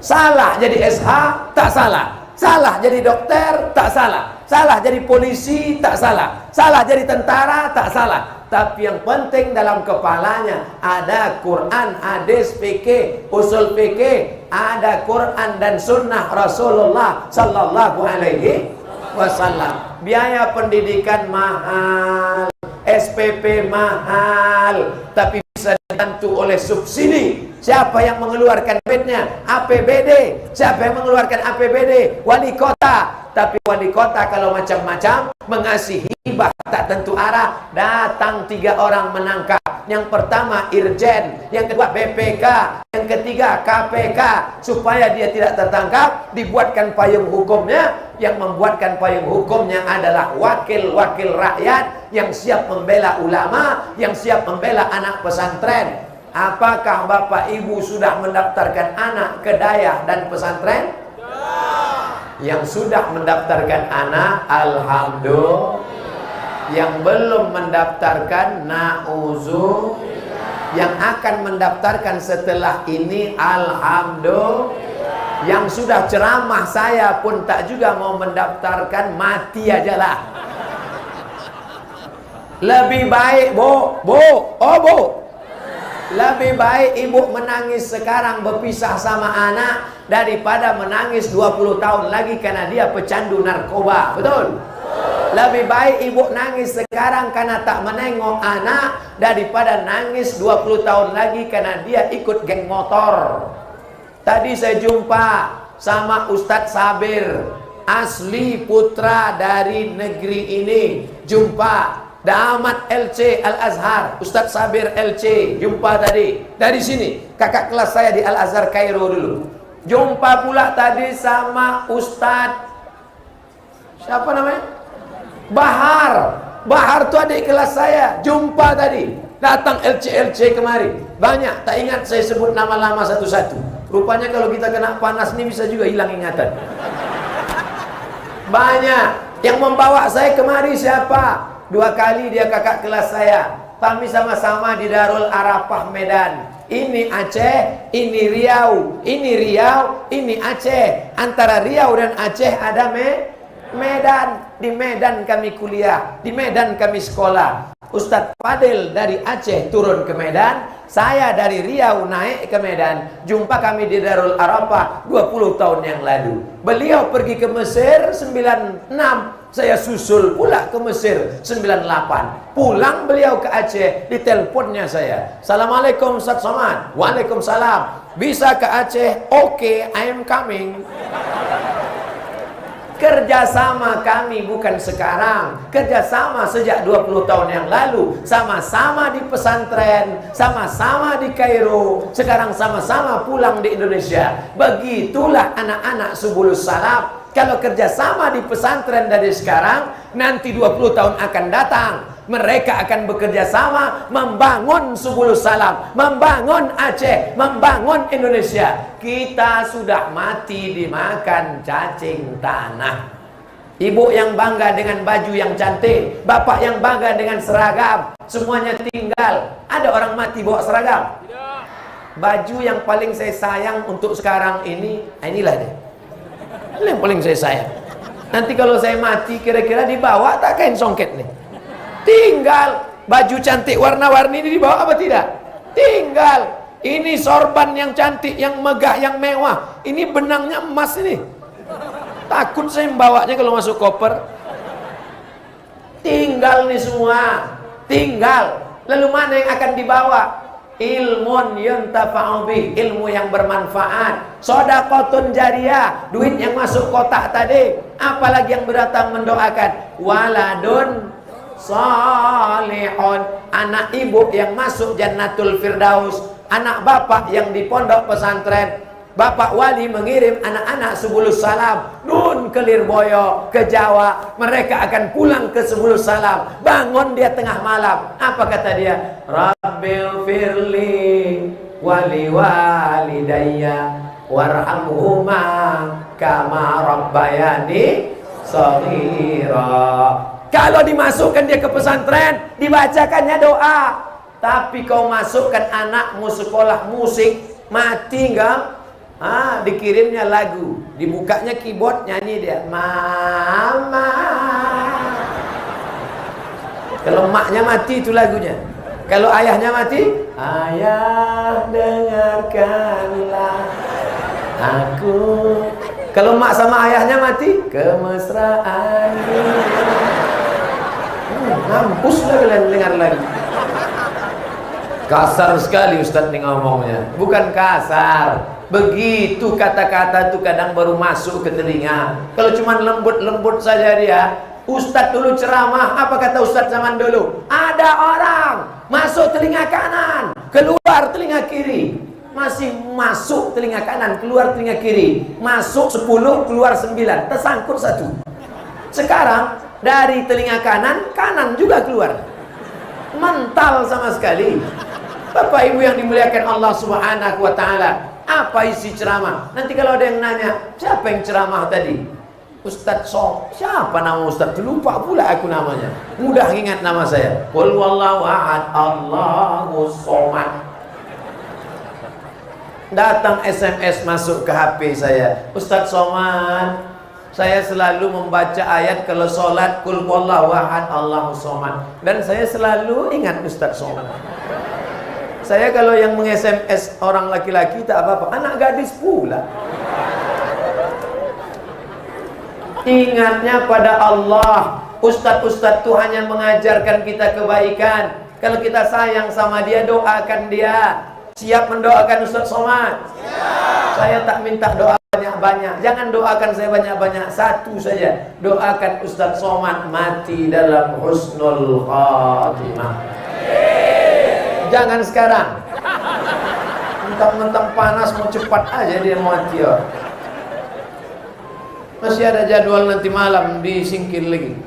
Salah jadi SH, tak salah. Salah jadi dokter, tak salah. Salah jadi polisi, tak salah. Salah jadi tentara, tak salah. Tapi yang penting dalam kepalanya ada Quran, hadis, fikih, usul fikih, ada Quran dan sunnah Rasulullah sallallahu alaihi wasallam. Biaya pendidikan mahal, SPP mahal, tapi bisa dibantu oleh subsidi. Siapa yang mengeluarkan duitnya? APBD. Siapa yang mengeluarkan APBD? Wali kota. Tapi wali kota kalau macam-macam mengasihi hibah tak tentu arah. Datang 3 orang menangkap. Yang pertama Irjen, yang kedua BPK, yang ketiga KPK. Supaya dia tidak tertangkap, dibuatkan payung hukumnya. Yang membuatkan payung hukumnya adalah wakil-wakil rakyat yang siap membela ulama, yang siap membela anak pesantren. Apakah Bapak Ibu sudah mendaftarkan anak ke daya dan pesantren? Yang sudah mendaftarkan anak, alhamdulillah. Yang belum mendaftarkan, na'udzu. Yang akan mendaftarkan setelah ini, alhamdulillah. Yang sudah ceramah saya pun tak juga mau mendaftarkan, mati aja lah. Lebih baik, Bu. Lebih baik ibu menangis sekarang berpisah sama anak daripada menangis 20 tahun lagi karena dia pecandu narkoba. Betul? Lebih baik ibu nangis sekarang karena tak menengok anak daripada nangis 20 tahun lagi karena dia ikut geng motor. Tadi saya jumpa sama Ustadz Sabir, asli putra dari negeri ini. Jumpa Damat LC Al-Azhar, Ustadz Sabir LC, jumpa tadi. Dari sini, kakak kelas saya di Al-Azhar Kairo dulu. Jumpa pula tadi sama Ustadz, siapa namanya? Bahar tuh adik kelas saya. Jumpa tadi, datang LC kemari. Banyak, tak ingat saya sebut nama lama satu-satu. Rupanya kalau kita kena panas ini bisa juga hilang ingatan. Banyak. Yang membawa saya kemari siapa? 2 kali dia kakak kelas saya. Kami sama-sama di Darul Arafah Medan. Ini Aceh, ini Riau. Ini Riau, ini Aceh. Antara Riau dan Aceh ada Medan. Di Medan kami kuliah, di Medan kami sekolah. Ustadz Fadil dari Aceh turun ke Medan, saya dari Riau naik ke Medan. Jumpa kami di Darul Arafah 20 tahun yang lalu. Beliau pergi ke Mesir 96, saya susul pula ke Mesir 98. Pulang beliau ke Aceh, diteleponnya saya. Assalamualaikum Ustadz Somad. Waalaikumsalam. Bisa ke Aceh? Oke, I am coming. Kerjasama kami bukan sekarang, kerjasama sejak 20 tahun yang lalu. Sama-sama di pesantren, sama-sama di Kairo, sekarang sama-sama pulang di Indonesia. Begitulah anak-anak Subulus Salaf. Kalau kerjasama di pesantren dari sekarang, nanti 20 tahun akan datang, mereka akan bekerja sama membangun Subulus Salam, membangun Aceh, membangun Indonesia. Kita sudah mati dimakan cacing tanah. Ibu yang bangga dengan baju yang cantik, bapak yang bangga dengan seragam, semuanya tinggal. Ada orang mati bawa seragam? Baju yang paling saya sayang untuk sekarang ini, inilah dia. Ini yang paling saya sayang. Nanti kalau saya mati kira-kira dibawa tak kain songket nih? Tinggal. Baju cantik warna-warni ini dibawa apa tidak? Tinggal. Ini sorban yang cantik, yang megah, yang mewah. Ini benangnya emas ini. Takut saya membawanya kalau masuk koper. Tinggal nih semua. Tinggal. Lalu mana yang akan dibawa? Ilmun yuntafa'u bih, ilmu yang bermanfaat. Shadaqatun jariyah, duit yang masuk kotak tadi. Apalagi yang berdatang mendoakan. Waladun salihun, anak ibu yang masuk Jannatul Firdaus, anak bapak yang di pondok pesantren. Bapak wali mengirim anak-anak Subulus Salam nun ke Lirboyo, ke Jawa. Mereka akan pulang ke Subulus Salam. Bangun dia tengah malam. Apa kata dia? Rabbil firli wali walidayya warhamhuma kama rabbayani shaghira. Kalau dimasukkan dia ke pesantren, dibacakannya doa. Tapi kau masukkan anakmu sekolah musik, mati enggak? Dikirimnya lagu, dibukanya keyboard, nyanyi dia mama. Kalau maknya mati itu lagunya. Kalau ayahnya mati, ayah dengarkanlah aku. Kalau mak sama ayahnya mati, kemesraan. Mampus lah kalian dengar lagi. Kasar sekali Ustadz nih ngomongnya. Bukan kasar, begitu kata-kata itu kadang baru masuk ke telinga. Kalau cuma lembut-lembut saja dia. Ustadz dulu ceramah, apa kata Ustadz zaman dulu? Ada orang masuk telinga kanan, keluar telinga kiri. Masih masuk telinga kanan, keluar telinga kiri. Masuk 10, keluar 9, tersangkut 1. Sekarang dari telinga kanan, kanan juga keluar. Mental sama sekali. Bapak Ibu yang dimuliakan Allah Subhanahu wa taala, apa isi ceramah? Nanti kalau ada yang nanya, siapa yang ceramah tadi? Ustadz Som. Siapa nama Ustadz? Lupa pula aku namanya. Mudah ingat nama saya. Qul wallahu ahad, Allahu somad. Datang SMS masuk ke HP saya. Ustadz Somad, saya selalu membaca ayat kalau sholat Qul wallahu ahad, Allahu somad. Dan saya selalu ingat Ustadz Somad. Saya kalau yang meng-SMS orang laki-laki tak apa-apa, anak gadis pula. Ingatnya pada Allah. Ustadz-ustadz tuh hanya mengajarkan kita kebaikan. Kalau kita sayang sama dia, doakan dia. Siap mendoakan Ustadz Somad? Siap. Saya tak minta doa banyak-banyak. Jangan doakan saya banyak-banyak. Satu saja. Doakan Ustadz Somad mati dalam husnul khatimah. Jangan sekarang. Mentang-mentang panas mau cepat aja dia mati ya. Masih ada jadwal nanti malam disingkir lagi.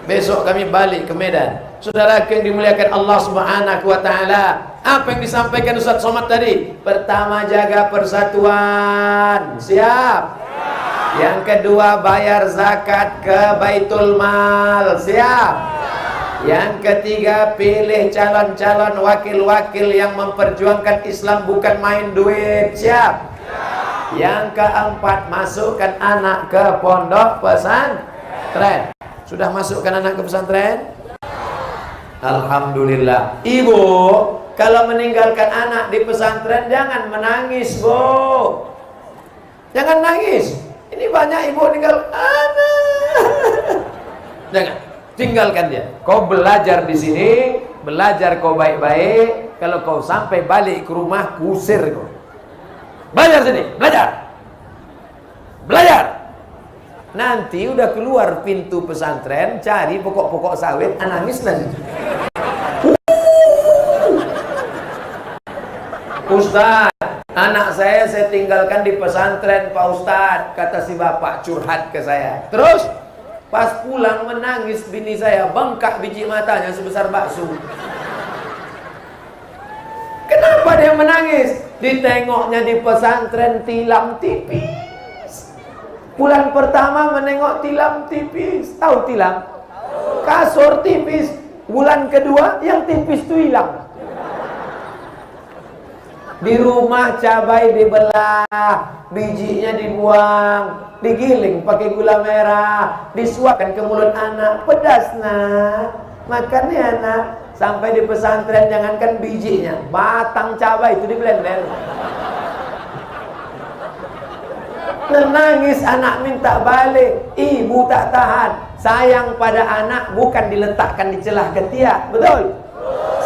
Besok kami balik ke Medan. Saudara yang dimuliakan Allah Subhanahu wa taala, apa yang disampaikan Ustaz Somad tadi? Pertama, jaga persatuan. Siap? Yang kedua, bayar zakat ke Baitul Mal. Siap? Yang ketiga, pilih calon-calon wakil-wakil yang memperjuangkan Islam, bukan main duit. Siap? Yang keempat, masukkan anak ke pondok pesantren. Sudah masukkan anak ke pesantren? Alhamdulillah. Ibu, kalau meninggalkan anak di pesantren jangan menangis, Bu. Jangan nangis. Ini banyak ibu tinggal anak. Jangan, tinggalkan dia. Kau belajar di sini, belajar kau baik-baik. Kalau kau sampai balik ke rumah, kusir kau. Belajar sini, belajar. Belajar. Nanti udah keluar pintu pesantren, cari pokok-pokok sawit, nangislah situ. Ustaz, anak saya tinggalkan di pesantren, Pak Ustaz, kata si bapak curhat ke saya. Terus pas pulang menangis bini saya, bengkak biji matanya sebesar bakso. Kenapa dia menangis? Ditengoknya di pesantren tilam tipis. Bulan pertama menengok tilam tipis. Tahu tilam? Kasur tipis. Bulan kedua yang tipis itu hilang. Di rumah cabai dibelah, bijinya dibuang, digiling pakai gula merah, disuapkan ke mulut anak. Pedas nak, makan ya nak. Sampai di pesantren jangankan bijinya, batang cabai itu diblender. Menangis anak minta balik, ibu tak tahan. Sayang pada anak bukan diletakkan di celah ketiak, betul?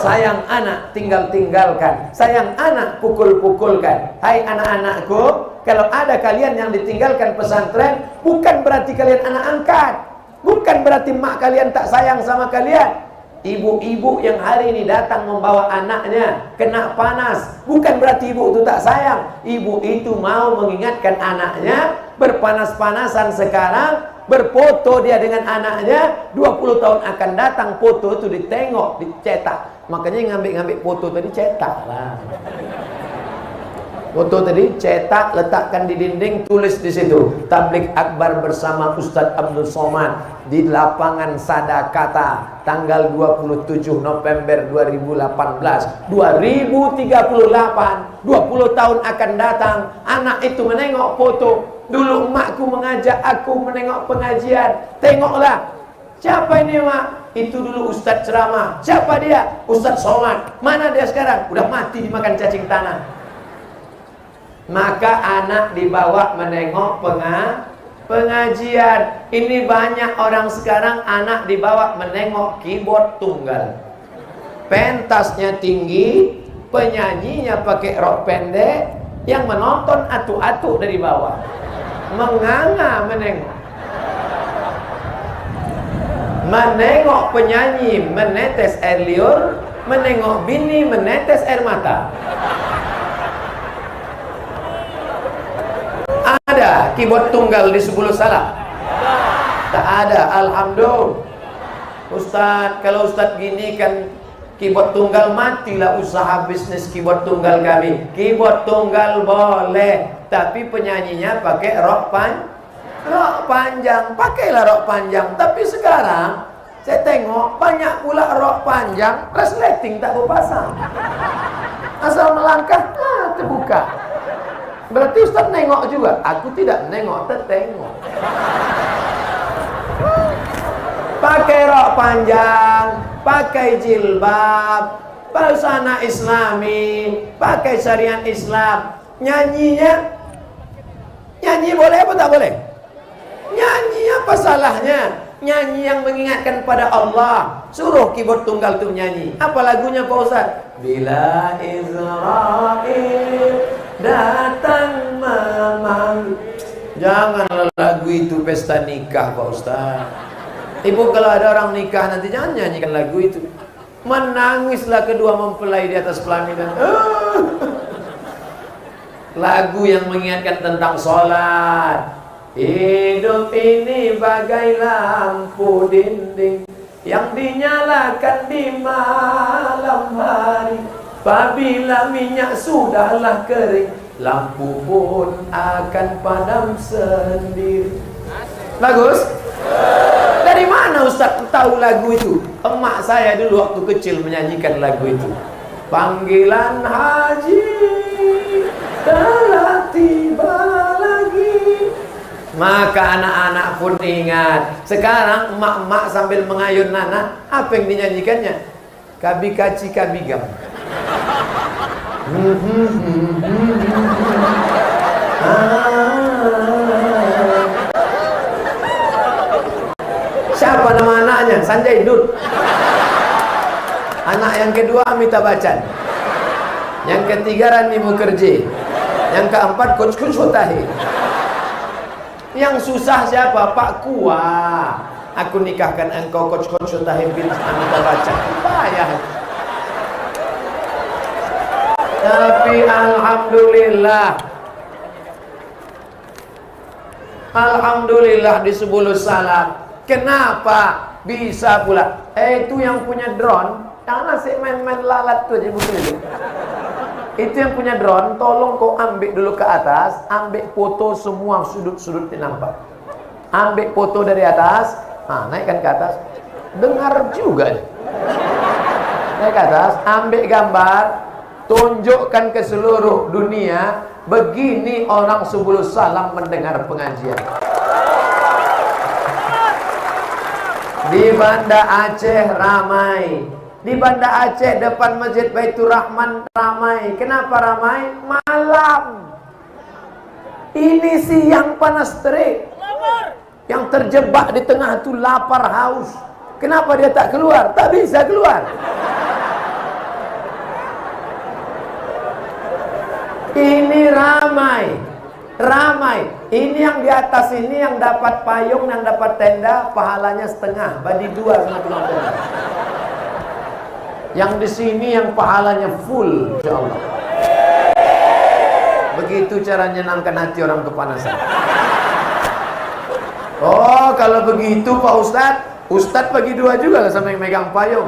Sayang anak tinggal-tinggalkan, sayang anak pukul-pukulkan. Hai anak-anakku, kalau ada kalian yang ditinggalkan pesantren, bukan berarti kalian anak angkat, bukan berarti mak kalian tak sayang sama kalian. Ibu-ibu yang hari ini datang membawa anaknya kena panas, bukan berarti ibu itu tak sayang. Ibu itu mau mengingatkan anaknya berpanas-panasan sekarang, berfoto dia dengan anaknya. 20 tahun akan datang foto itu ditengok, dicetak. Makanya ngambil-ngambil foto tadi cetak lah. Foto tadi cetak, letakkan di dinding, tulis di situ Tabligh Akbar bersama Ustadz Abdul Somad di lapangan Sadakata tanggal 27 November 2018. 2038, 20 tahun akan datang, anak itu menengok foto. Dulu emakku mengajak aku menengok pengajian. Tengoklah, siapa ini mak? Itu dulu Ustadz ceramah. Siapa dia? Ustadz Somad. Mana dia sekarang? Udah mati dimakan cacing tanah. Maka anak dibawa menengok pengajian. Ini banyak orang sekarang anak dibawa menengok keyboard tunggal. Pentasnya tinggi, penyanyinya pakai rok pendek, yang menonton atu-atu dari bawah. Menganga menengok. Menengok penyanyi menetes air liur, menengok bini menetes air mata. Ada keyboard tunggal di Subulus Salam? Tak ada, alhamdulillah. Ustadz, kalau Ustadz gini kan keyboard tunggal, matilah usaha bisnis keyboard tunggal kami. Keyboard tunggal boleh, tapi penyanyinya pakai rok panjang. Pakailah rok panjang. Tapi sekarang saya tengok banyak pula rok panjang resleting tak berpasang. Asal melangkah, terbuka. Berarti Ustaz nengok juga. Aku tidak nengok, tertengok. Pakai rok panjang, pakai jilbab, busana islami, pakai syariat Islam. Nyanyi boleh apa tak boleh? Nyanyi apa salahnya? nyanyi yang mengingatkan pada Allah. Suruh keyboard tunggal tuh nyanyi. Apa lagunya Pak Ustaz? Bila Israel datang memanggil. Janganlah lagu itu pesta nikah Pak Ustaz. Ibu kalau ada orang nikah nanti jangan nyanyikan lagu itu. Menangislah kedua mempelai di atas pelaminan. Lagu yang mengingatkan tentang sholat. Hidup ini bagai lampu dinding yang dinyalakan di malam hari. Apabila minyak sudahlah kering, lampu pun akan padam sendiri. Bagus? Dari mana Ustaz tahu lagu itu? Emak saya dulu waktu kecil menyanyikan lagu itu. Panggilan haji telah tiba lagi. Maka anak-anak pun ingat. Sekarang emak-emak sambil mengayun anak, apa yang dinyanyikannya? Kabi kaci kabi gam. Siapa nama anaknya? Sanjay Dutt. Anak yang kedua Amitabh Bachchan. Yang ketiga Rani Mukherjee. Yang keempat Coach Sutahi. Yang susah siapa? Pak Kua. Aku nikahkan engkau Coach Sutahi bin Amitabh Bachchan. Bayar. Tapi Alhamdulillah di Subulus Salam. Kenapa bisa pula? Itu yang punya drone, jangan asik main-main lalat tuh aja begitu. Itu yang punya drone, tolong kau ambil dulu ke atas, ambil foto semua sudut-sudut yang nampak. Ambil foto dari atas, naikkan ke atas, dengar juga. Naik ke atas, ambil gambar, tunjukkan ke seluruh dunia, begini orang Subulus Salam mendengar pengajian. Di Banda Aceh ramai. Di Banda Aceh depan Masjid Baitur Rahman ramai. Kenapa ramai? Malam. Ini siang panas terik. Yang terjebak di tengah itu lapar haus. Kenapa dia tak keluar? Tak bisa keluar. Ini ramai. Ramai. Ini yang di atas ini yang dapat payung, yang dapat tenda, pahalanya setengah, bagi dua sama tukang tenda. Yang di sini yang pahalanya full, insyaallah. Begitu cara menyenangkan hati orang kepanasan. Oh, kalau begitu Pak Ustadz, Ustadz bagi dua juga sama yang megang payung.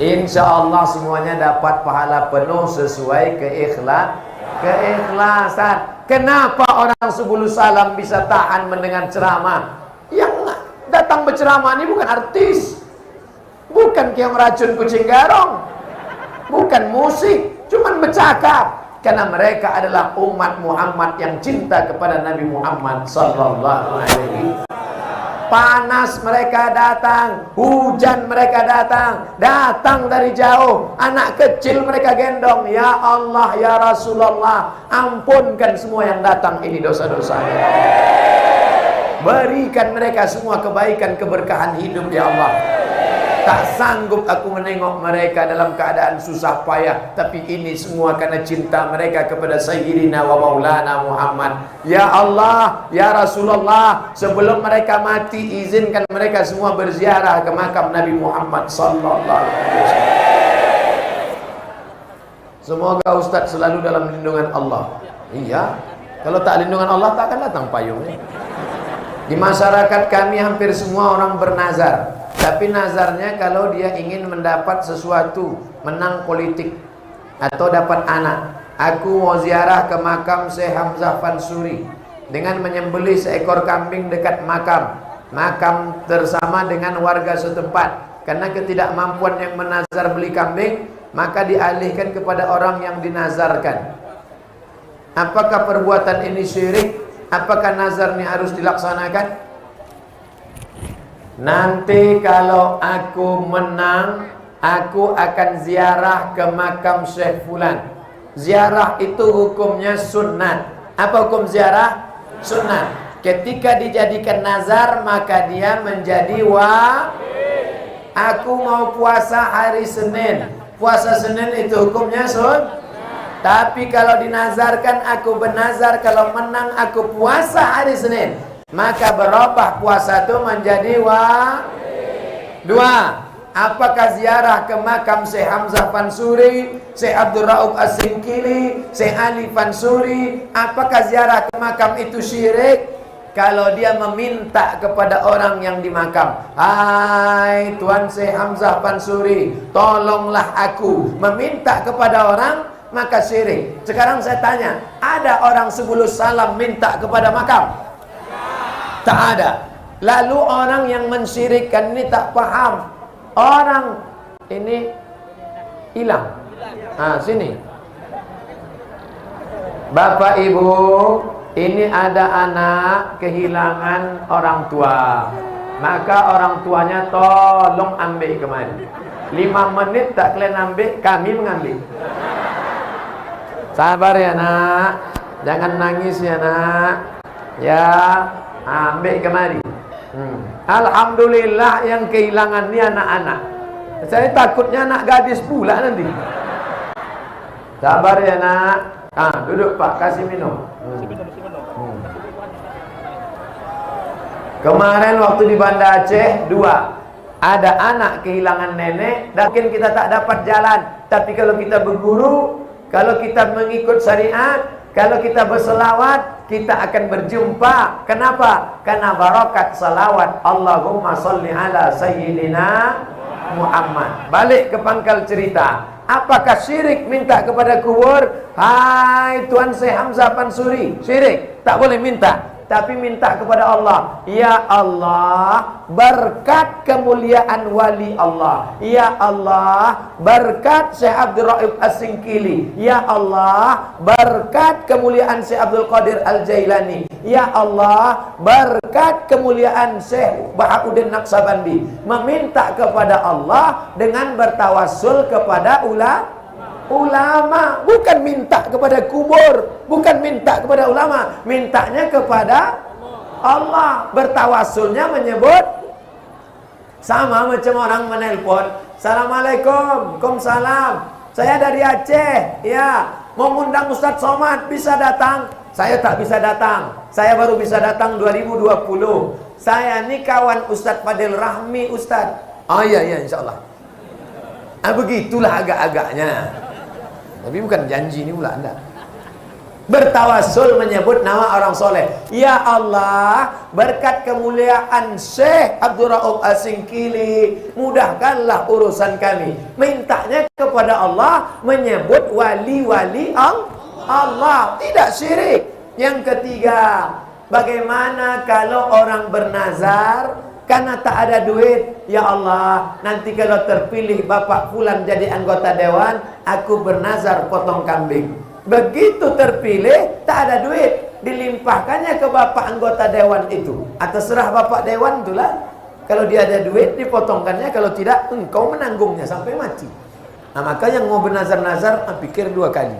Insya Allah semuanya dapat pahala penuh sesuai keikhlasan. Kenapa orang Subulus Salam bisa tahan mendengar ceramah? Yang datang berceramah ini bukan artis, bukan yang meracun kucing garong, bukan musik, cuman bercakap. Karena mereka adalah umat Muhammad yang cinta kepada Nabi Muhammad sallallahu alaihi wasallam. Panas mereka datang, hujan mereka datang dari jauh. Anak kecil mereka gendong. Ya Allah, ya Rasulullah, ampunkan semua yang datang ini dosa-dosanya. Berikan mereka semua kebaikan, keberkahan hidup ya Allah. Tak sanggup aku menengok mereka dalam keadaan susah payah, tapi ini semua karena cinta mereka kepada Sayyidina wa Maulana Muhammad. Ya Allah, ya Rasulullah, sebelum mereka mati izinkan mereka semua berziarah ke makam Nabi Muhammad sallallahu alaihi wasallam. Semoga Ustaz selalu dalam lindungan Allah. Iya, kalau tak lindungan Allah tak akan datang payungnya. Di masyarakat kami hampir semua orang bernazar. Tapi nazarnya kalau dia ingin mendapat sesuatu, menang politik atau dapat anak. Aku mau ziarah ke makam Syekh Hamzah Fansuri dengan menyembelih seekor kambing dekat makam bersama dengan warga setempat. Karena ketidakmampuan yang menazar beli kambing, maka dialihkan kepada orang yang dinazarkan. Apakah perbuatan ini syirik? Apakah nazar ini harus dilaksanakan? Nanti kalau aku menang, aku akan ziarah ke makam Syekh Fulan. Ziarah itu hukumnya sunnat. Apa hukum ziarah? Sunnat. Ketika dijadikan nazar, maka dia menjadi Aku mau puasa hari Senin. Puasa Senin itu hukumnya Tapi kalau dinazarkan, aku bernazar kalau menang aku puasa hari Senin, maka berubah puasa itu menjadi Dua, apakah ziarah ke makam Syekh Hamzah Fansuri, Syekh Abdul Rauf As-Singkili, Syekh Ali Fansuri, apakah ziarah ke makam itu syirik? Kalau dia meminta kepada orang yang di makam, hai Tuan Syekh Hamzah Fansuri, tolonglah aku, meminta kepada orang, maka syirik. Sekarang saya tanya, ada orang sebelum salam minta kepada makam? Tak ada. Lalu orang yang mensyirikkan ini tak paham. Orang ini hilang. Sini. Bapak Ibu, ini ada anak kehilangan orang tua. Maka orang tuanya tolong ambil kemari. 5 menit tak kalian ambil, kami mengambil. Sabar ya nak, jangan nangis ya nak. Ya, ambil kemari. Alhamdulillah yang kehilangan ni anak-anak. Saya takutnya anak gadis pula nanti. Sabar ya nak. Duduk Pak, kasih minum. Kemarin waktu di Banda Aceh 2, ada anak kehilangan nenek. Dan mungkin kita tak dapat jalan, tapi kalau kita berguru, kalau kita mengikut syariat, kalau kita berselawat, kita akan berjumpa. Kenapa? Karena barakat salawat. Allahumma salli ala Sayyidina Muhammad. Balik ke pangkal cerita. Apakah syirik minta kepada kubur? Hai Tuan Syekh Hamzah Fansuri, syirik? Tak boleh minta. Tapi minta kepada Allah, ya Allah, berkat kemuliaan wali Allah, ya Allah, berkat Syekh Abdul Rauf As-Singkili, ya Allah, berkat kemuliaan Syekh Abdul Qadir Al-Jailani, ya Allah, berkat kemuliaan Syekh Bahauddin Naqsabandi. Meminta kepada Allah dengan bertawassul kepada ulama, bukan minta kepada kubur, bukan minta kepada ulama, mintanya kepada Allah. Bertawassulnya menyebut sama macam orang menelpon, Assalamualaikum, Waalaikumsalam, saya dari Aceh, ya, mau undang Ustadz Somad, bisa datang? Saya tak bisa datang, saya baru bisa datang 2020. Saya ni kawan Ustadz Fadil Rahmi Ustadz. Ya insyaAllah. Begitulah agak-agaknya. Tapi bukan janji ini pula anda. Bertawassul menyebut nama orang soleh. Ya Allah, berkat kemuliaan Syekh Abdul Rauf As-Singkili, mudahkanlah urusan kami. Mintanya kepada Allah, menyebut wali-wali Allah. Tidak syirik. Yang ketiga, bagaimana kalau orang bernazar karena tak ada duit? Ya Allah, nanti kalau terpilih Bapak Fulan jadi anggota dewan, aku bernazar potong kambing. Begitu terpilih, tak ada duit, dilimpahkannya ke Bapak anggota dewan itu. Terserah Bapak dewan itulah. Kalau dia ada duit, dipotongkannya. Kalau tidak, engkau menanggungnya sampai mati. Maka yang mau bernazar-nazar, pikir 2 kali.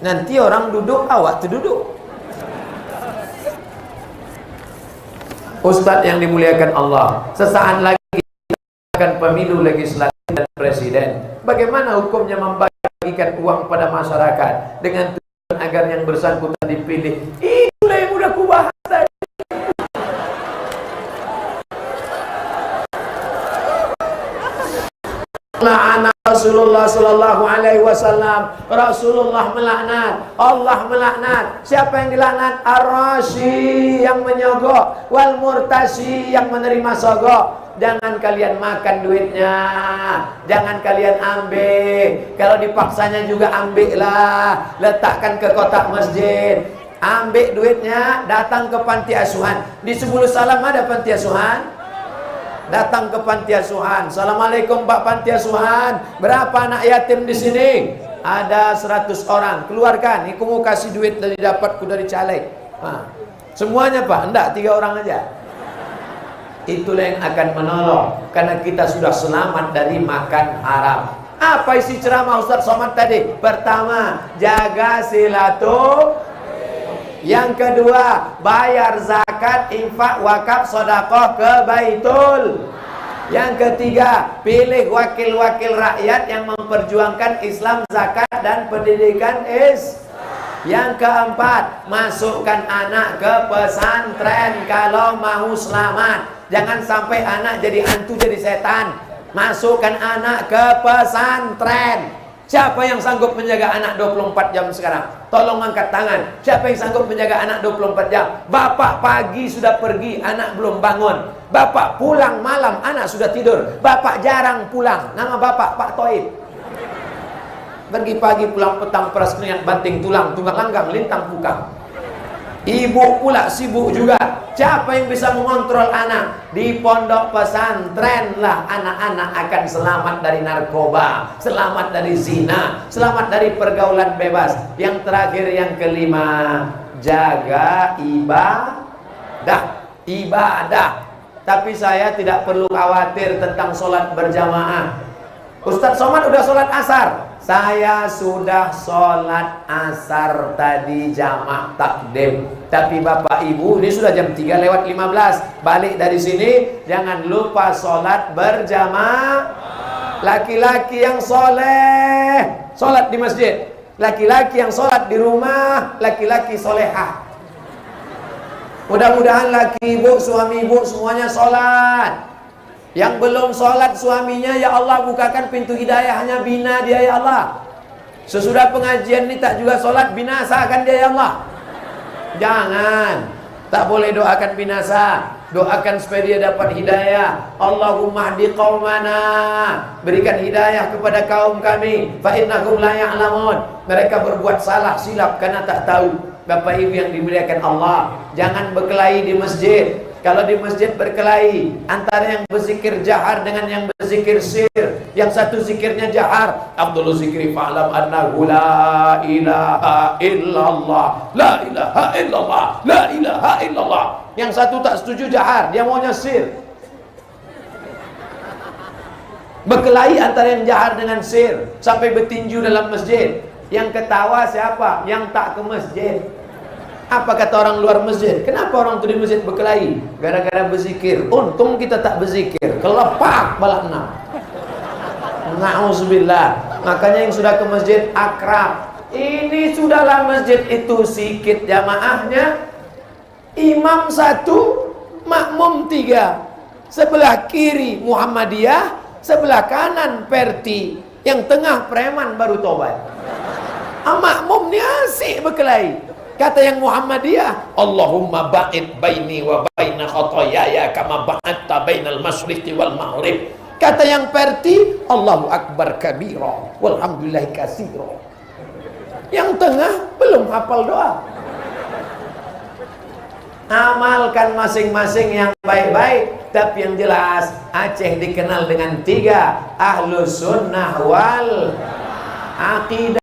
Nanti orang duduk, awak tu duduk. Ustadz yang dimuliakan Allah, sesaat lagi kita akan pemilu legislatif dan presiden. Bagaimana hukumnya membagikan uang pada masyarakat dengan tujuan agar yang bersangkutan dipilih? Itulah yang sudah kubahas tadi. La'ana Rasulullah sallallahu alaihi wasallam. Rasulullah melaknat, Allah melaknat. Siapa yang dilaknat? Ar-Rashi, yang menyogok, wal murtashi, yang menerima sogok. Jangan kalian makan duitnya, jangan kalian ambil. Kalau dipaksanya juga ambillah, letakkan ke kotak masjid. Ambil duitnya, datang ke panti asuhan. Di 10 salam ada panti asuhan. Datang ke panti asuhan. Assalamualaikum Pak panti asuhan, berapa anak yatim di sini? Ada 100 orang. Keluarkan, aku mau kasih duit dari dapatku dari caleg. Semuanya Pak, enggak, 3 orang aja. Itulah yang akan menolong, karena kita sudah selamat dari makan haram. Apa isi ceramah Ustadz Somad tadi? Pertama, jaga silaturahmi. Yang kedua, bayar zakat. zakat, infak, wakaf, sedekah ke baitul. Yang ketiga, pilih wakil-wakil rakyat yang memperjuangkan Islam, zakat, dan pendidikan Yang keempat, masukkan anak ke pesantren kalau mau selamat. Jangan sampai anak jadi hantu, jadi setan. Masukkan anak ke pesantren. Siapa yang sanggup menjaga anak 24 jam sekarang? Tolong angkat tangan. Siapa yang sanggup menjaga anak 24 jam? Bapak pagi sudah pergi, anak belum bangun. Bapak pulang malam, anak sudah tidur. Bapak jarang pulang. Nama bapak Pak Toib. Pergi pagi, pulang petang, peras keringat, banting tulang, tunggang langgang, lintang pukang. Ibu pula sibuk juga. Siapa yang bisa mengontrol anak? Di pondok pesantren lah anak-anak akan selamat dari narkoba, selamat dari zina, selamat dari pergaulan bebas. Yang terakhir, yang kelima, jaga ibadah. Tapi saya tidak perlu khawatir tentang sholat berjamaah. Ustadz Somad udah sholat asar. Saya sudah sholat asar tadi jamaah takdim. Tapi bapak ibu, ini sudah jam 3 lewat 15. Balik dari sini, jangan lupa sholat berjamaah. Laki-laki yang soleh, sholat di masjid. Laki-laki yang sholat di rumah, laki-laki solehah. Mudah-mudahan laki ibu, suami ibu semuanya sholat. Yang belum sholat suaminya, ya Allah bukakan pintu hidayahnya, bina dia ya Allah. Sesudah pengajian ini tak juga sholat, binasakan dia ya Allah. Jangan, tak boleh doakan binasa. Doakan supaya dia dapat hidayah. Allahumma hdi qaumana, berikan hidayah kepada kaum kami. Fa innahum la ya'lamun, mereka berbuat salah silap karena tak tahu. Bapak ibu yang dimuliakan Allah, jangan berkelahi di masjid. Kalau di masjid berkelahi antara yang berzikir jahar dengan yang berzikir sir. Yang satu zikirnya jahar, Abdul zikri fa'lam annahu la ilaha illallah, la ilaha illallah, la ilaha illallah. Yang satu tak setuju jahar, dia maunya sir. Berkelahi antara yang jahar dengan sir sampai bertinju dalam masjid. Yang ketawa siapa? Yang tak ke masjid. Apa kata orang luar masjid? Kenapa orang tu di masjid berkelahi? Gara-gara berzikir. Untung kita tak berzikir, kelepak balak enam. Na'udzubillah. Makanya yang sudah ke masjid akrab. Ini sudahlah masjid itu sikit jamaahnya. Imam 1, makmum 3. Sebelah kiri Muhammadiyah, sebelah kanan Perti, yang tengah preman baru tobat. Makmum ni asik berkelahi. Kata yang Muhammadiyah, Allahumma ba'id baini wa baina khotoyaya kama ba'adta bainal masyriqi wal maghrib. Kata yang Perti, Allahu akbar kabira walhamdulillahi katsira. Yang tengah belum hafal doa. Amalkan masing-masing yang baik-baik. Tapi yang jelas, Aceh dikenal dengan 3, Ahlus Sunnah wal Aqidah.